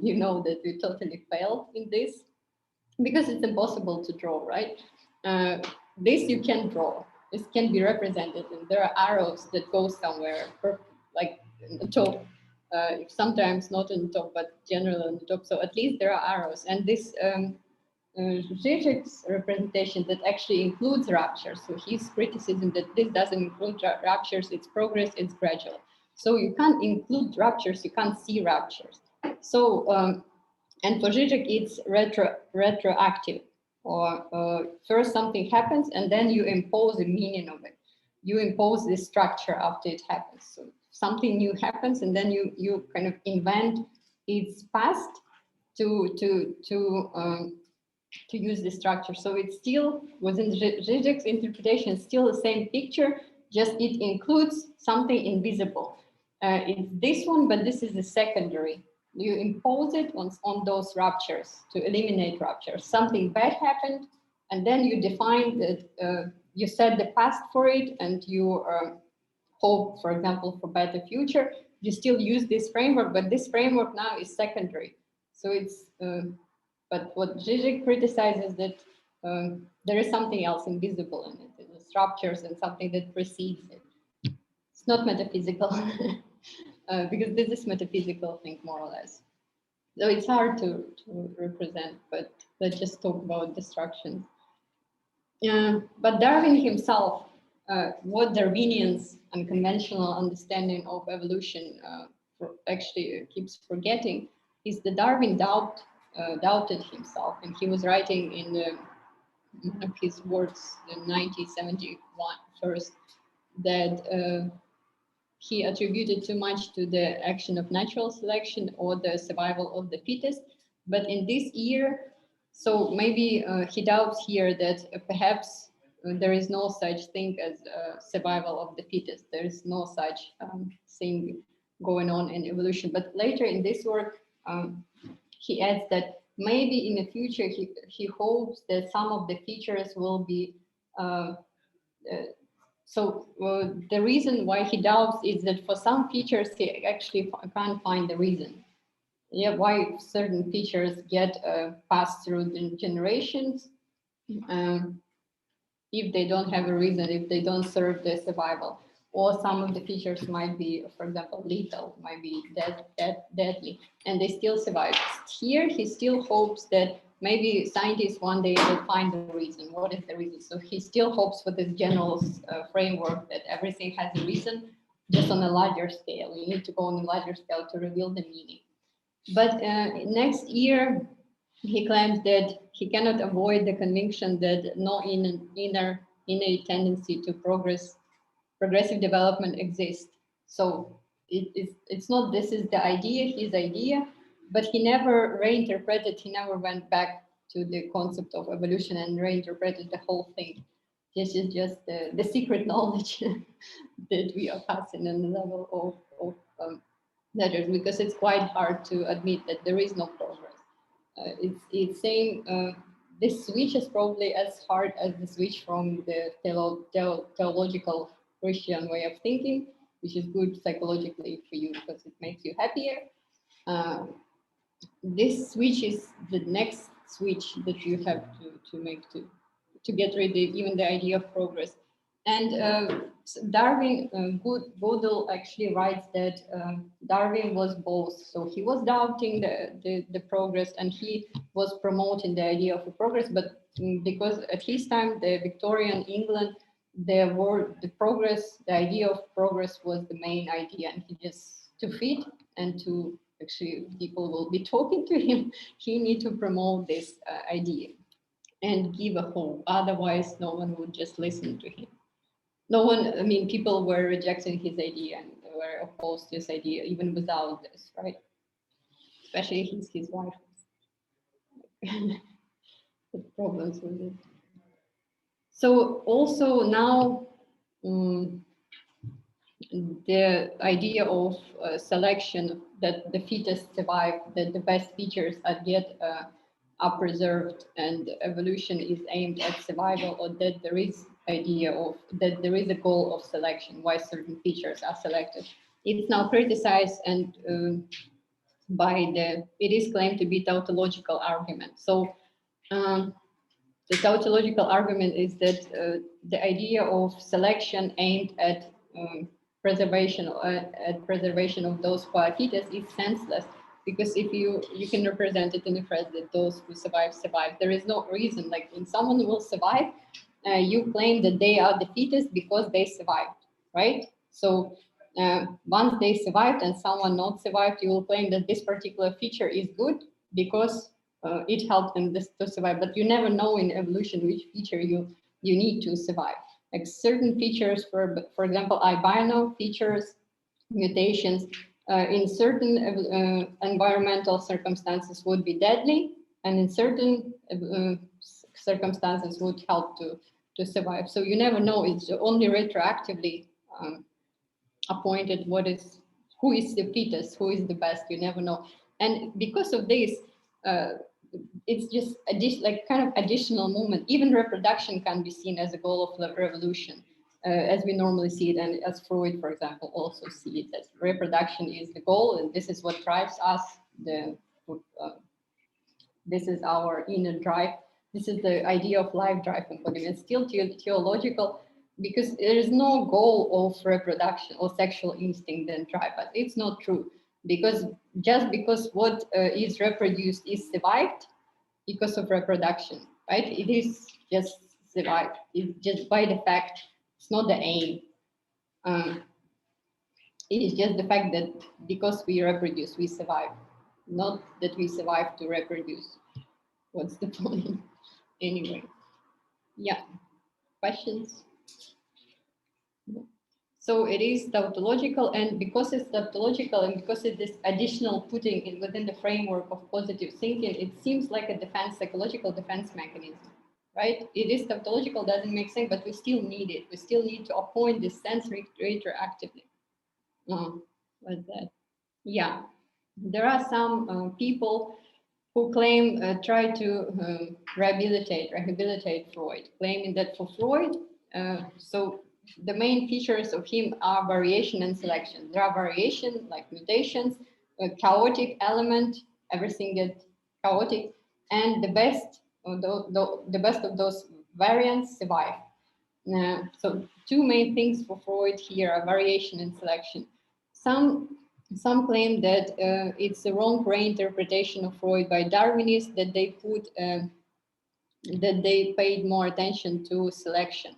You know that we totally failed in this, because it's impossible to draw, right? This you can draw. This can be represented, and there are arrows that go somewhere, like in the top. Sometimes not on the top, but generally on the top. So at least there are arrows, and this Zizek's representation that actually includes ruptures. So his criticism that this doesn't include ruptures, it's progress, it's gradual. So you can't include ruptures, you can't see ruptures. So, and for Zizek, it's retroactive, or first something happens and then you impose a meaning of it. You impose this structure after it happens. So something new happens and then you kind of invent its past to use the structure. So it's still within Zizek's interpretation, still the same picture, just it includes something invisible. It's this one, but this is the secondary. You impose it on those ruptures to eliminate ruptures. Something bad happened, and then you define that, you set the past for it, and you hope, for example, for better future. You still use this framework, but this framework now is secondary. So it's, but what Zizek criticizes that there is something else invisible in it. It's ruptures and something that precedes it. It's not metaphysical, because this is metaphysical thing, more or less. So it's hard to represent, but let's just talk about destructions. But Darwin himself, what Darwinians' unconventional understanding of evolution actually keeps forgetting is the Darwin Doubt doubted himself, and he was writing in one of his works in 1971 first that he attributed too much to the action of natural selection or the survival of the fittest. But in this year, so maybe he doubts here that perhaps there is no such thing as survival of the fittest. There is no such thing going on in evolution. But later in this work, he adds that maybe in the future, he hopes that some of the features will be the reason why he doubts is that for some features, he actually can't find the reason. Yeah, why certain features get passed through the generations if they don't have a reason, if they don't serve their survival. Or some of the features might be, for example, lethal, might be deadly, and they still survive. Here, he still hopes that maybe scientists one day will find the reason. What is the reason? So he still hopes for this general framework that everything has a reason, just on a larger scale. You need to go on a larger scale to reveal the meaning. But next year, he claims that he cannot avoid the conviction that no innate tendency to progressive development exists. So it's not this is the idea, his idea, but he never reinterpreted, he never went back to the concept of evolution and reinterpreted the whole thing. This is just the secret knowledge that we are passing on the level of letters, because it's quite hard to admit that there is no progress. It's saying this switch is probably as hard as the switch from the teleological Christian way of thinking, which is good psychologically for you because it makes you happier. This switch is the next switch that you have to make to get rid of even the idea of progress. And Darwin, Gould actually writes that Darwin was both. So he was doubting the progress and he was promoting the idea of a progress, but because at his time, the Victorian England, the idea of progress was the main idea, and he just, to fit and to actually people will be talking to him, he need to promote this idea and give a hope. Otherwise, no one would just listen to him. No one, I mean, people were rejecting his idea and were opposed to his idea even without this, right? Especially his wife. The problems with it. So also now, the idea of selection, that the fittest survive, that the best features are get are preserved and evolution is aimed at survival, or that there is idea of that there is a goal of selection, why certain features are selected. It's now criticized and it is claimed to be tautological argument. So the tautological argument is that the idea of selection aimed at preservation of those who are fetus is senseless, because if you can represent it in a phrase that those who survive survive. There is no reason, like when someone will survive, you claim that they are the fetus because they survived, right? So once they survived and someone not survived, you will claim that this particular feature is good because it helped them to survive. But you never know in evolution which feature you need to survive. Like certain features, for example, albino features, mutations, in certain environmental circumstances would be deadly, and in certain circumstances would help to survive. So you never know. It's only retroactively appointed who is the fetus, who is the best. You never know. And because of this, it's just like kind of additional movement. Even reproduction can be seen as a goal of revolution, as we normally see it, and as Freud, for example, also see it, that reproduction is the goal, and this is what drives us. This is our inner drive. This is the idea of life drive component. It's still theological, because there is no goal of reproduction or sexual instinct and drive, but it's not true. Because just because what is reproduced is survived because of reproduction, right? It is just survived. It's just by the fact, it's not the aim. It is just the fact that because we reproduce, we survive, not that we survive to reproduce. What's the point? Anyway, yeah, questions? So it is tautological, and because it's tautological and because it is additional putting in within the framework of positive thinking, it seems like a psychological defense mechanism, right? It is tautological, doesn't make sense, but we still need it. We still need to appoint this sense retroactively. What's that? Yeah, there are some people who claim, try to rehabilitate Freud, claiming that for Freud, so the main features of him are variation and selection. There are variation, like mutations, a chaotic element, everything gets chaotic, and the best of those variants survive. So two main things for Freud here are variation and selection. Some claim that it's a wrong reinterpretation of Freud by Darwinists, that they paid more attention to selection.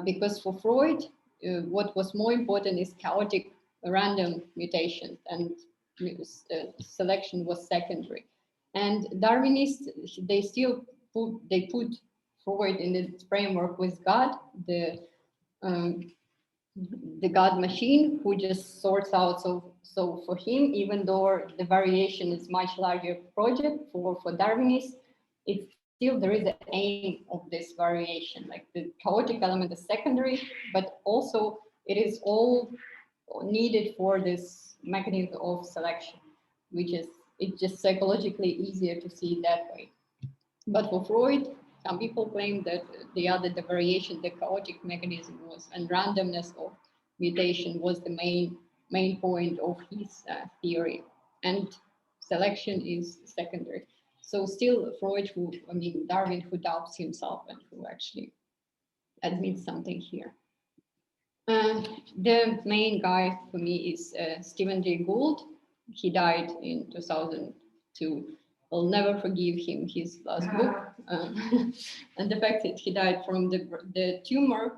Because for Freud, what was more important is chaotic random mutations, and selection was secondary. And Darwinists, they still put Freud in the framework with God, the God machine, who just sorts out. So for him, even though the variation is much larger project for Darwinists, it's still there is an aim of this variation. Like the chaotic element is secondary, but also it is all needed for this mechanism of selection, which is it's just psychologically easier to see it that way. But for Freud, some people claim that the variation, the chaotic mechanism was, and randomness of mutation was the main point of his theory, and selection is secondary. So still Freud, Darwin, who doubts himself and who actually admits something here. The main guy for me is Stephen J. Gould. He died in 2002. I'll never forgive him his last book, and the fact that he died from the tumor.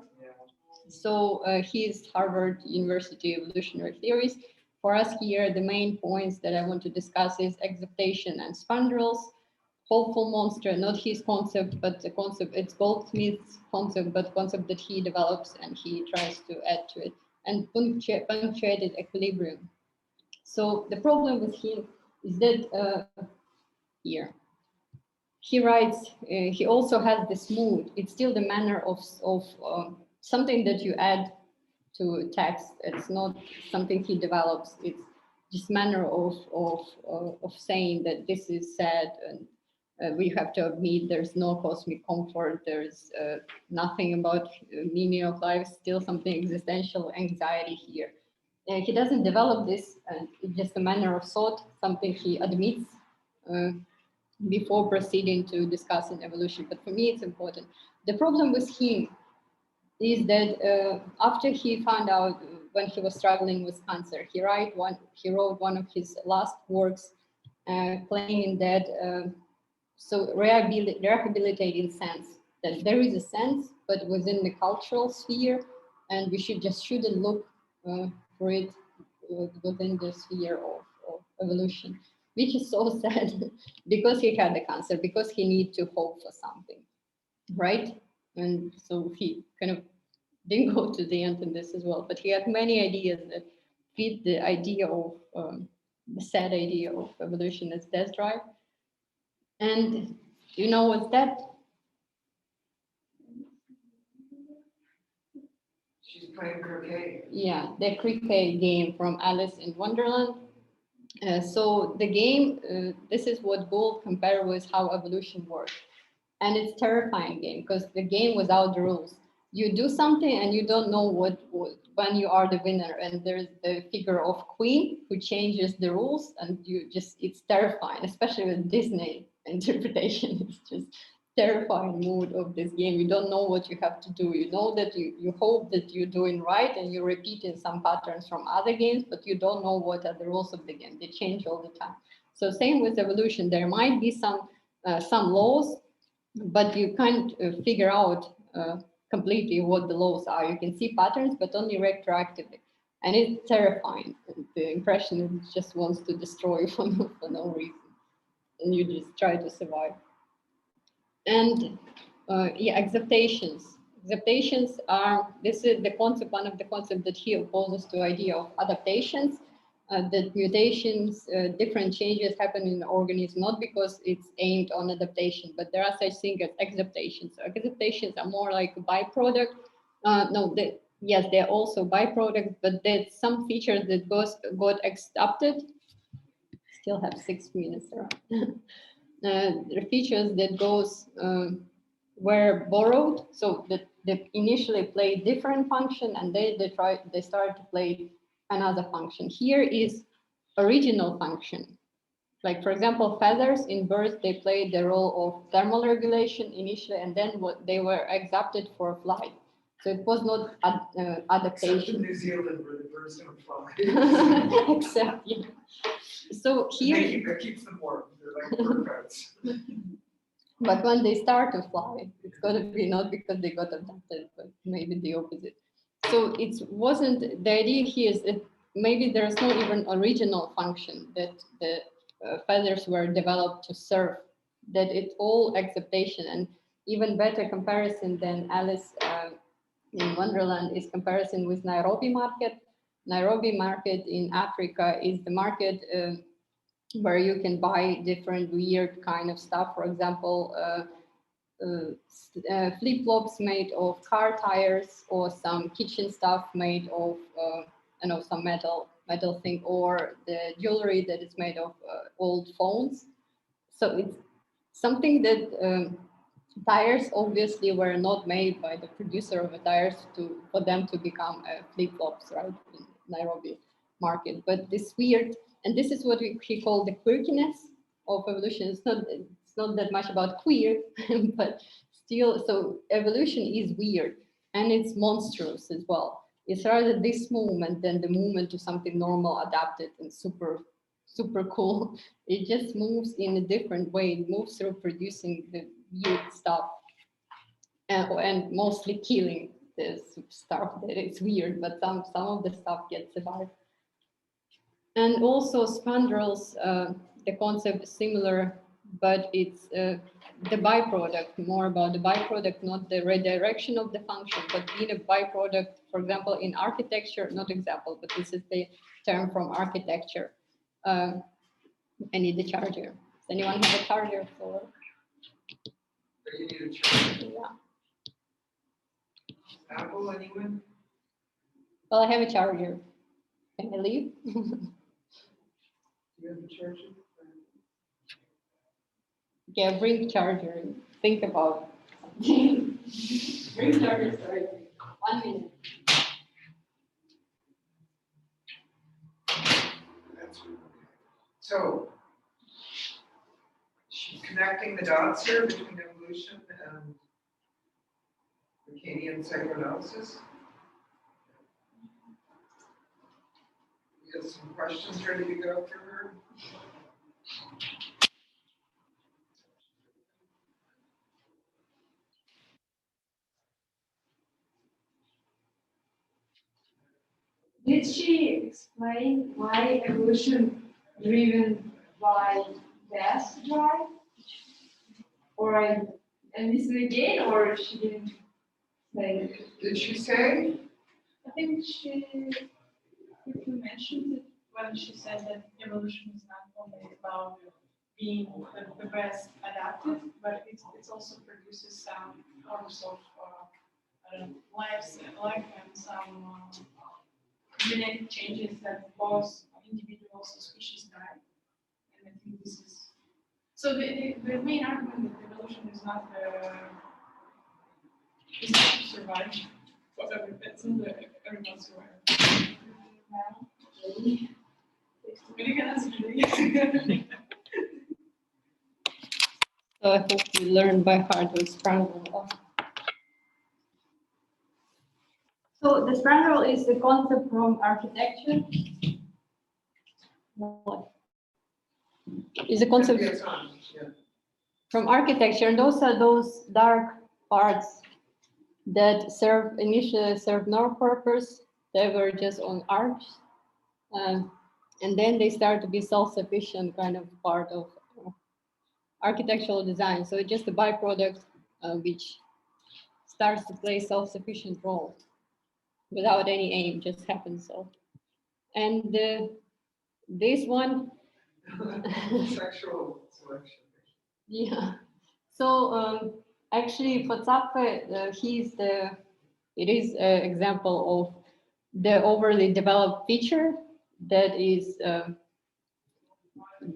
So he is Harvard University evolutionary theories. For us here, the main points that I want to discuss is exaptation and spandrels, hopeful monster, not his concept, but the concept, it's Goldsmith's concept, but concept that he develops and he tries to add to it, and punctuated equilibrium. So the problem with him is that here he writes, he also has this mood. It's still the manner of something that you add to text. It's not something he develops. It's just manner of saying that this is sad, and We have to admit there's no cosmic comfort, there's nothing about meaning of life, still something existential anxiety here. He doesn't develop this, it's just a manner of thought, something he admits before proceeding to discussing evolution. But for me, it's important. The problem with him is that after he found out when he was struggling with cancer, he wrote one of his last works claiming that so rehabilitating sense, that there is a sense, but within the cultural sphere, and we shouldn't look for it within the sphere of evolution, which is so sad because he had the cancer, because he needed to hope for something, right? And so he kind of didn't go to the end in this as well, but he had many ideas that fit the idea of the sad idea of evolution as death drive. And you know what's that? She's playing croquet. Yeah, the cricket game from Alice in Wonderland. So the game, this is what Gould compared with how evolution works. And it's terrifying game because the game without the rules. You do something and you don't know when you are the winner. And there's the figure of Queen who changes the rules, and it's terrifying, especially with Disney interpretation. It's just terrifying mood of this game. You don't know what you have to do. You know that you hope that you're doing right and you're repeating some patterns from other games, but you don't know what are the rules of the game. They change all the time. So same with evolution. There might be some laws, but you can't figure out completely what the laws are. You can see patterns, but only retroactively. And it's terrifying. The impression is it just wants to destroy you for no reason. And you just try to survive. And yeah, acceptations. Acceptations are, this is the concept, one of the concepts that he opposes to idea of adaptations. That mutations, different changes happen in the organism, not because it's aimed on adaptation, but there are such things as acceptations. So acceptations are more like a byproduct. Yes, they're also byproducts, but there's some features that got accepted. Still have 6 minutes around. The features that were borrowed, so that they initially played different function, and they started to play another function. Here is original function. Like, for example, feathers in birds, they played the role of thermal regulation initially, and then they were accepted for flight. So it was not adaptation. Except in New Zealand, where the birds don't fly. Except, yeah. So here, that keeps them warm. They're like bird coats. But when they start to fly, it's got to be not because they got adapted, but maybe the opposite. So it wasn't, the idea here is that maybe there's not even original function that the feathers were developed to serve, that it's all acceptation. And even better comparison than Alice in Wonderland is comparison with Nairobi market. Nairobi market in Africa is the market where you can buy different weird kind of stuff. For example, flip-flops made of car tires, or some kitchen stuff made of some metal thing, or the jewelry that is made of old phones. So it's something that tires obviously were not made by the producer of the tires for them to become flip-flops, right, in Nairobi market. But this weird, and this is what he called the quirkiness of evolution. It's not that much about queer, but still, so evolution is weird and it's monstrous as well. It's rather this movement than the movement to something normal, adapted, and super cool. It just moves in a different way. It moves through producing the weird stuff and mostly killing this stuff that is weird, but some of the stuff gets survived. And also spandrels, the concept is similar, but it's the byproduct, more about the byproduct, not the redirection of the function, but being a byproduct, for example, in architecture, not example, but this is the term from architecture. I need the charger. Does anyone have a charger for? You need a charger. Yeah. Apple, anyone? Well, I have a charger. Can I leave? Do you have a charger? Yeah, bring charger. Think about something. Bring charger. Sorry. 1 minute. So, she's connecting the dots here between evolution and Lacanian psychoanalysis. We have some questions ready to go for her. Did she explain why evolution driven by gas drive? Or I missed it again, or she didn't say it? Did she say? I think she quickly mentioned it when she said that evolution is not only about being the best adapted, but it also produces some forms of I don't know, life and some genetic changes that both individuals and species die. And I think this is so the main argument that evolution is not to survive. Whatever that's in the everyone survive. Really can answer today. So I hope you learn by heart what Sprandl was. So the Sprandl is the concept from architecture. What? Is a concept Yes, yeah. from architecture, and those are those dark parts that initially serve no purpose. They were just on arcs, and then they start to be self-sufficient kind of part of architectural design. So it's just a byproduct which starts to play self-sufficient role without any aim, just happens so. And this one, Sexual selection. yeah. So actually, for Zapfe, it is an example of the overly developed feature that is the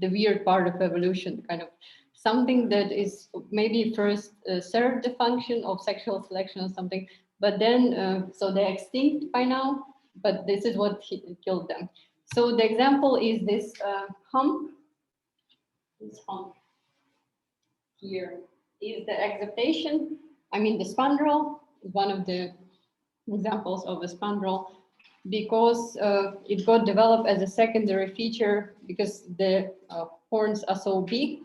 weird part of evolution, kind of something that is maybe first served the function of sexual selection or something, but then, so they're extinct by now, but this is what killed them. So the example is this hump. This hump here is the exaptation. I mean, the spandrel is one of the examples of a spandrel, because it got developed as a secondary feature because the horns are so big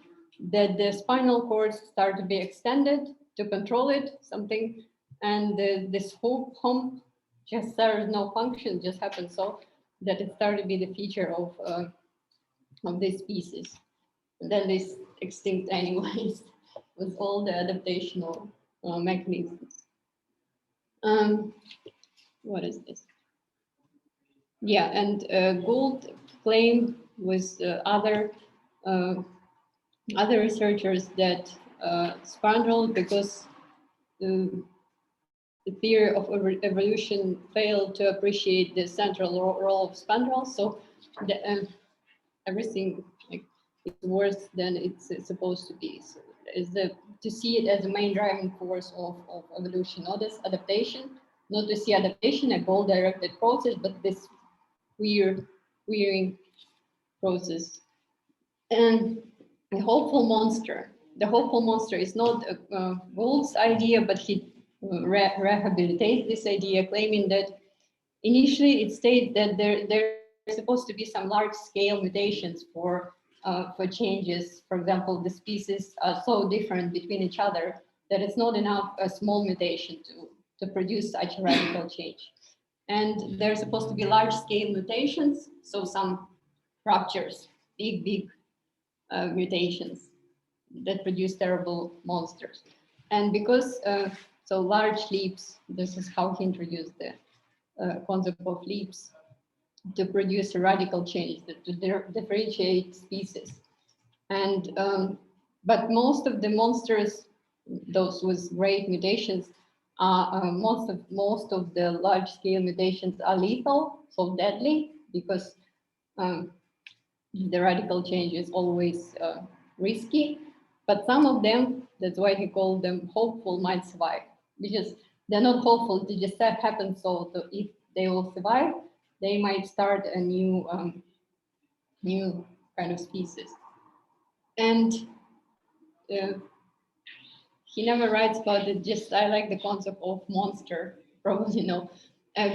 that the spinal cords start to be extended to control it, something, and this whole hump just serves no function, just happens so that it started to be the feature of this species. And then this extinct anyways with all the adaptational mechanisms. What is this? Yeah, and Gould claimed with other researchers that spandrel, because the theory of evolution failed to appreciate the central role of spandrel, so everything like is worse than it's supposed to be. So to see it as the main driving force of evolution, not as adaptation, not to see adaptation a goal-directed process, but this wearing process. And the hopeful monster is not Gould's idea, but he rehabilitates this idea, claiming that initially it stated that there's supposed to be some large-scale mutations for changes. For example, the species are so different between each other that it's not enough a small mutation to produce such a radical change. And there's supposed to be large-scale mutations, so some ruptures, big mutations that produce terrible monsters. And because so large leaps, this is how he introduced the concept of leaps, to produce a radical change, to differentiate species. And but most of the monsters, those with great mutations, most of the large-scale mutations are lethal, so deadly, because the radical change is always risky. But some of them, that's why he called them hopeful, might survive, because they're not hopeful. They just happen. So if they will survive, they might start a new new kind of species. And he never writes about it. Just I like the concept of monster, probably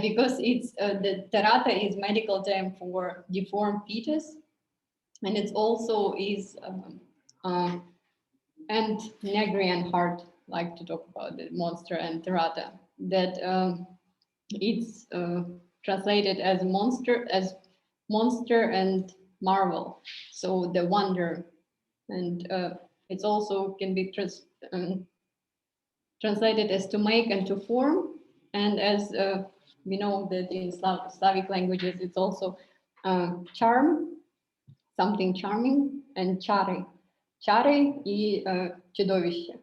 because it's the terata is medical term for deformed fetus, and it's also is and Negri and Hart like to talk about the monster and terata, that it's translated as monster and marvel, so the wonder, and it's also can be translated as to make and to form, and as we know that in Slavic languages it's also charm, something charming, and chare. Chare и чудовище.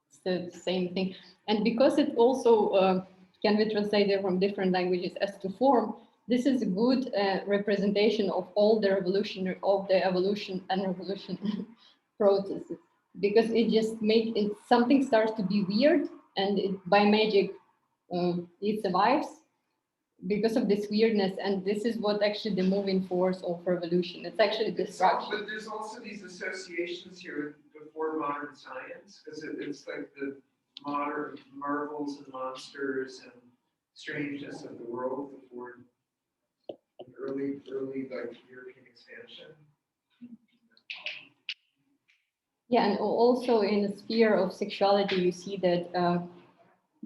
It's the same thing. And because it also can be translated from different languages as to form, this is a good representation of all the evolution and revolution processes, because it just makes it something starts to be weird, and by magic it survives because of this weirdness, and this is what actually the moving force of revolution. It's actually destruction. But there's also these associations here before modern science, because it's like the modern marvels and monsters and strangeness of the world before early like European expansion. Yeah, and also in the sphere of sexuality, you see that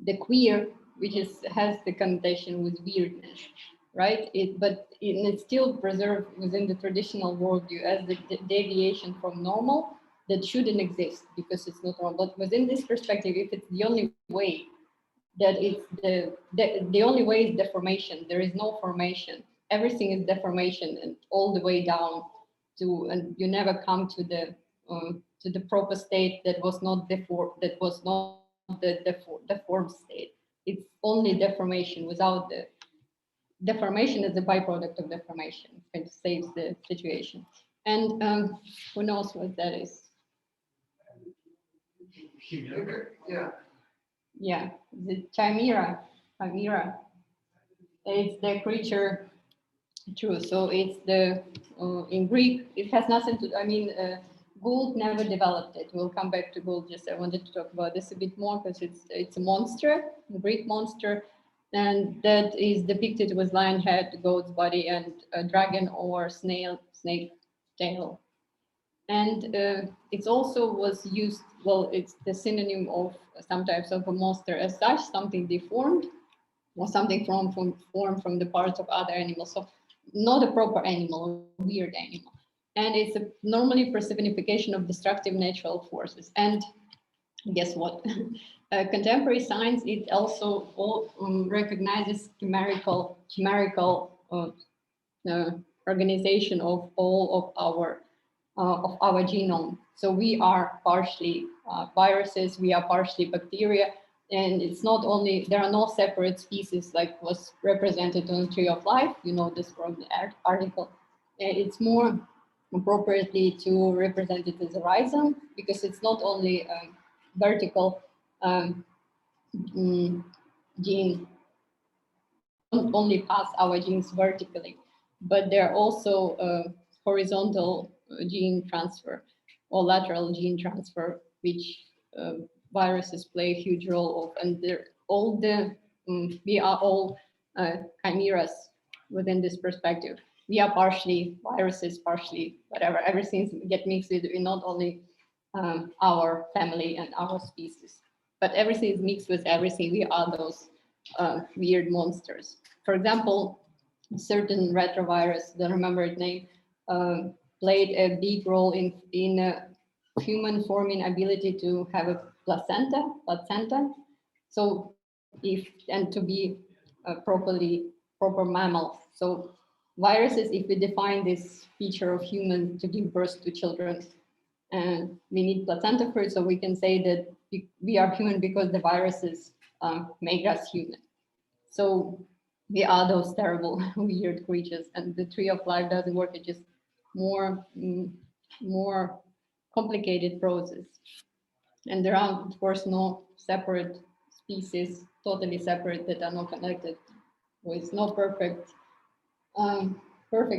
the queer, which has the connotation with weirdness, right? But it's still preserved within the traditional worldview as the deviation from normal that shouldn't exist because it's not normal. But within this perspective, if it's the only way, that it's the only way is deformation. There is no formation. Everything is deformation, and all the way down to, and you never come to the proper state that was not the deformed state. It's only deformation. Without the deformation is a byproduct of deformation. It saves the situation. And who knows what that is? Yeah. Yeah, the chimera. It's the creature. True. So it's the in Greek. It has nothing to. I mean, Gould never developed it. We'll come back to Gould. Just I wanted to talk about this a bit more because it's a monster, a Greek monster, and that is depicted with lion head, goat's body, and a dragon or snake tail. And it also was used. Well, it's the synonym of some types of a monster as such, something deformed or something formed from the parts of other animals. So not a proper animal, a weird animal. And it's normally personification of destructive natural forces. And guess what? Contemporary science, it also recognizes chimerical organization of all of our genome. So we are partially viruses, we are partially bacteria, and it's not only, there are no separate species like was represented on the Tree of Life, you know this from the article. It's more appropriately to represent it as a rhizome, because it's not only vertical gene, don't only pass our genes vertically, but they're also horizontal gene transfer or lateral gene transfer, which viruses play a huge role of, and they're all we are all chimeras within this perspective. We are partially viruses, partially whatever. Everything get mixed with not only our family and our species, but everything is mixed with everything. We are those weird monsters. For example, certain retrovirus, don't remember its name, played a big role in human forming ability to have a placenta. So and to be proper mammals. So viruses, if we define this feature of human to give birth to children, and we need placenta first, so we can say that we are human because the viruses make us human. So we are those terrible, weird creatures, and the Tree of Life doesn't work. It's just more complicated process. And there are, of course, no separate species, totally separate, that are not connected. With no perfect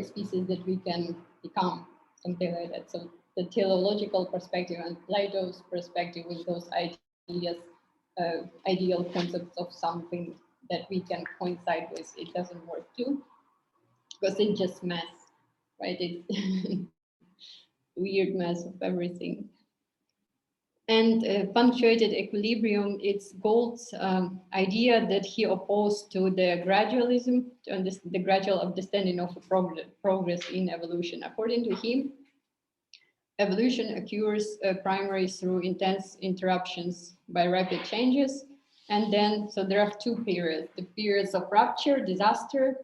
species that we can become, something like that. So the teleological perspective and Plato's perspective with those ideas, ideal concepts of something that we can coincide with, it doesn't work too, because it's just mess, right? It's weird mess of everything. And punctuated equilibrium, it's Gould's idea that he opposed to the gradualism, to the gradual understanding of progress in evolution. According to him, evolution occurs primarily through intense interruptions by rapid changes. And then, so there are two periods, the periods of rupture, disaster,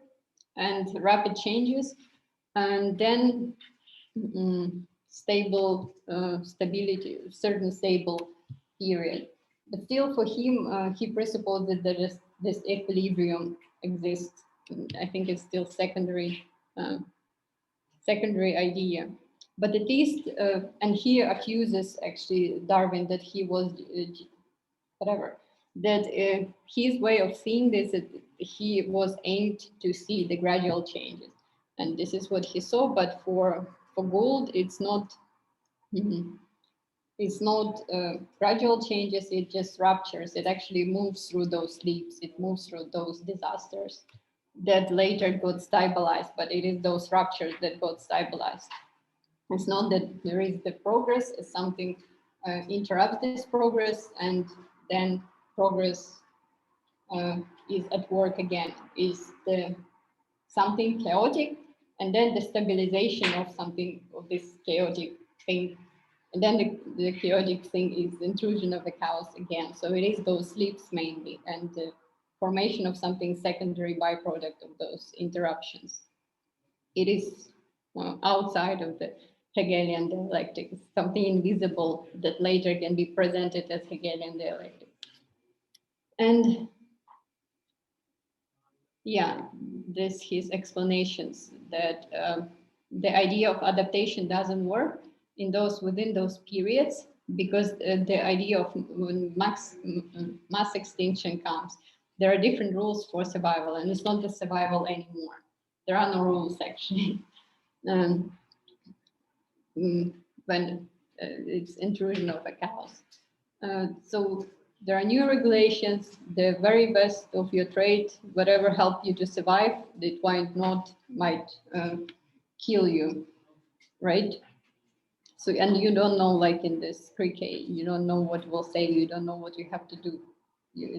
and rapid changes. And then stability, certain stable period. But still for him, he presupposes that there is this equilibrium exists. I think it's still secondary idea. But at least, and he accuses actually Darwin that he was, that his way of seeing this, that he was aimed to see the gradual changes. And this is what he saw, but for Gould, it's not gradual changes, it just ruptures. It actually moves through those leaps, it moves through those disasters that later got stabilized, but it is those ruptures that got stabilized. It's not that there is the progress, it's something interrupts this progress, and then progress is at work again, is something chaotic, and then the stabilization of something, of this chaotic thing. And then the chaotic thing is the intrusion of the chaos again. So it is those leaps mainly, and the formation of something secondary byproduct of those interruptions. It is outside of the Hegelian dialectic, something invisible that later can be presented as Hegelian dialectic. And yeah, his explanations that the idea of adaptation doesn't work within those periods, because the idea of when mass extinction comes, there are different rules for survival, and it's not the survival anymore. There are no rules actually. When it's intrusion of a chaos. So there are new regulations, the very best of your trade, whatever helped you to survive, it might kill you, right? So, and you don't know, like in this cricket, you don't know what will save you, you don't know what you have to do.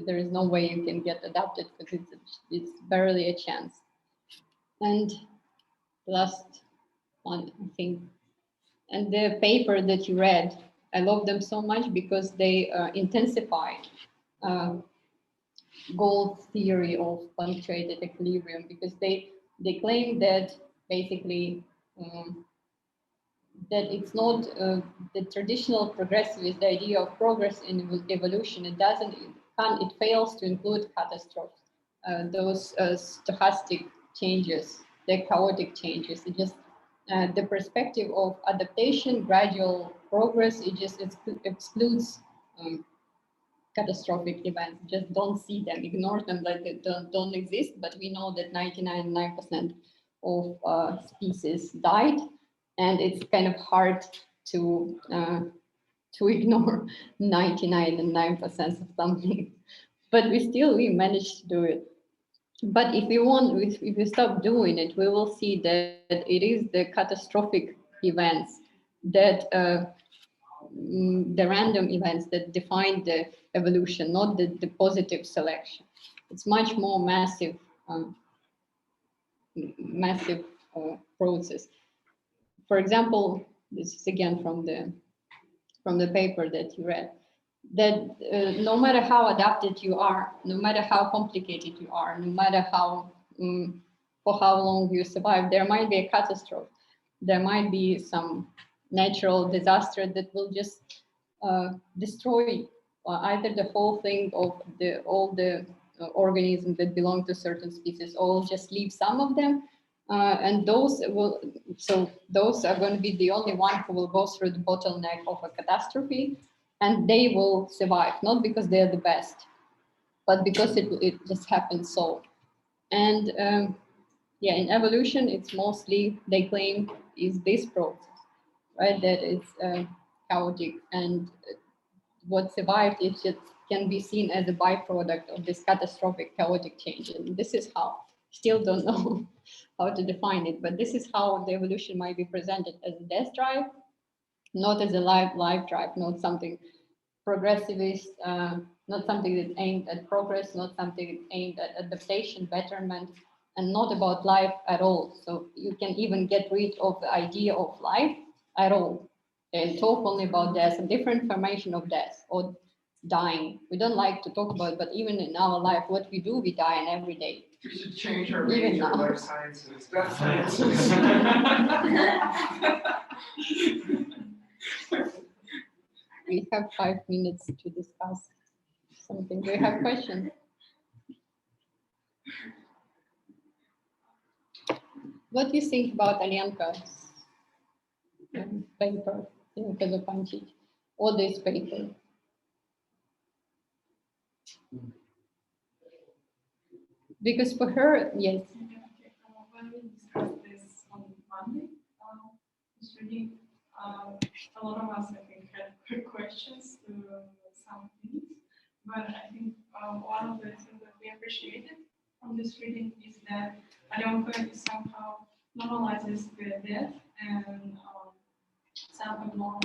There is no way you can get adapted, because it's barely a chance. And last one, I think, and the paper that you read, I love them so much because they intensify Gould's theory of punctuated equilibrium, because they claim that basically that it's not the traditional progressivist, the idea of progress in evolution. It fails to include catastrophes, those stochastic changes, the chaotic changes. It just the perspective of adaptation, gradual progress, it just excludes catastrophic events. Just don't see them, ignore them, like they don't exist. But we know that 99% of species died, and it's kind of hard to ignore 99.9% of something. But we managed to do it. But if we stop doing it, we will see that it is the catastrophic events that the random events that define the evolution, not the positive selection. It's much more massive process. For example, this is again from the paper that you read, that no matter how adapted you are, no matter how complicated you are, no matter how for how long you survive, there might be a catastrophe. There might be some natural disaster that will just destroy either the whole thing of all the organisms that belong to certain species, or just leave some of them, And those are going to be the only one who will go through the bottleneck of a catastrophe, and they will survive, not because they're the best, but because it just happens so. And yeah, in evolution, it's mostly, they claim, is this process, right? That is chaotic, and what survived, it just can be seen as a byproduct of this catastrophic chaotic change. And this is how, still don't know how to define it, but this is how the evolution might be presented, as a death drive, not as a life drive, not something progressivist, not something that's aimed at progress, not something that's aimed at adaptation, betterment, and not about life at all. So you can even get rid of the idea of life at all and talk only about death, and different information of death or dying. We don't like to talk about it, but even in our life, what we do, we die in every day. We should change our Even major, now. life sciences, death sciences. We have 5 minutes to discuss something. Do you have questions? What do you think about Alenka's paper, or this paper? Because for her, yes. When we discussed this on Monday, this reading, a lot of us, I think, had quick questions to some things. But I think one of the things that we appreciated from this reading is that Alenka somehow normalizes the death and some abnormal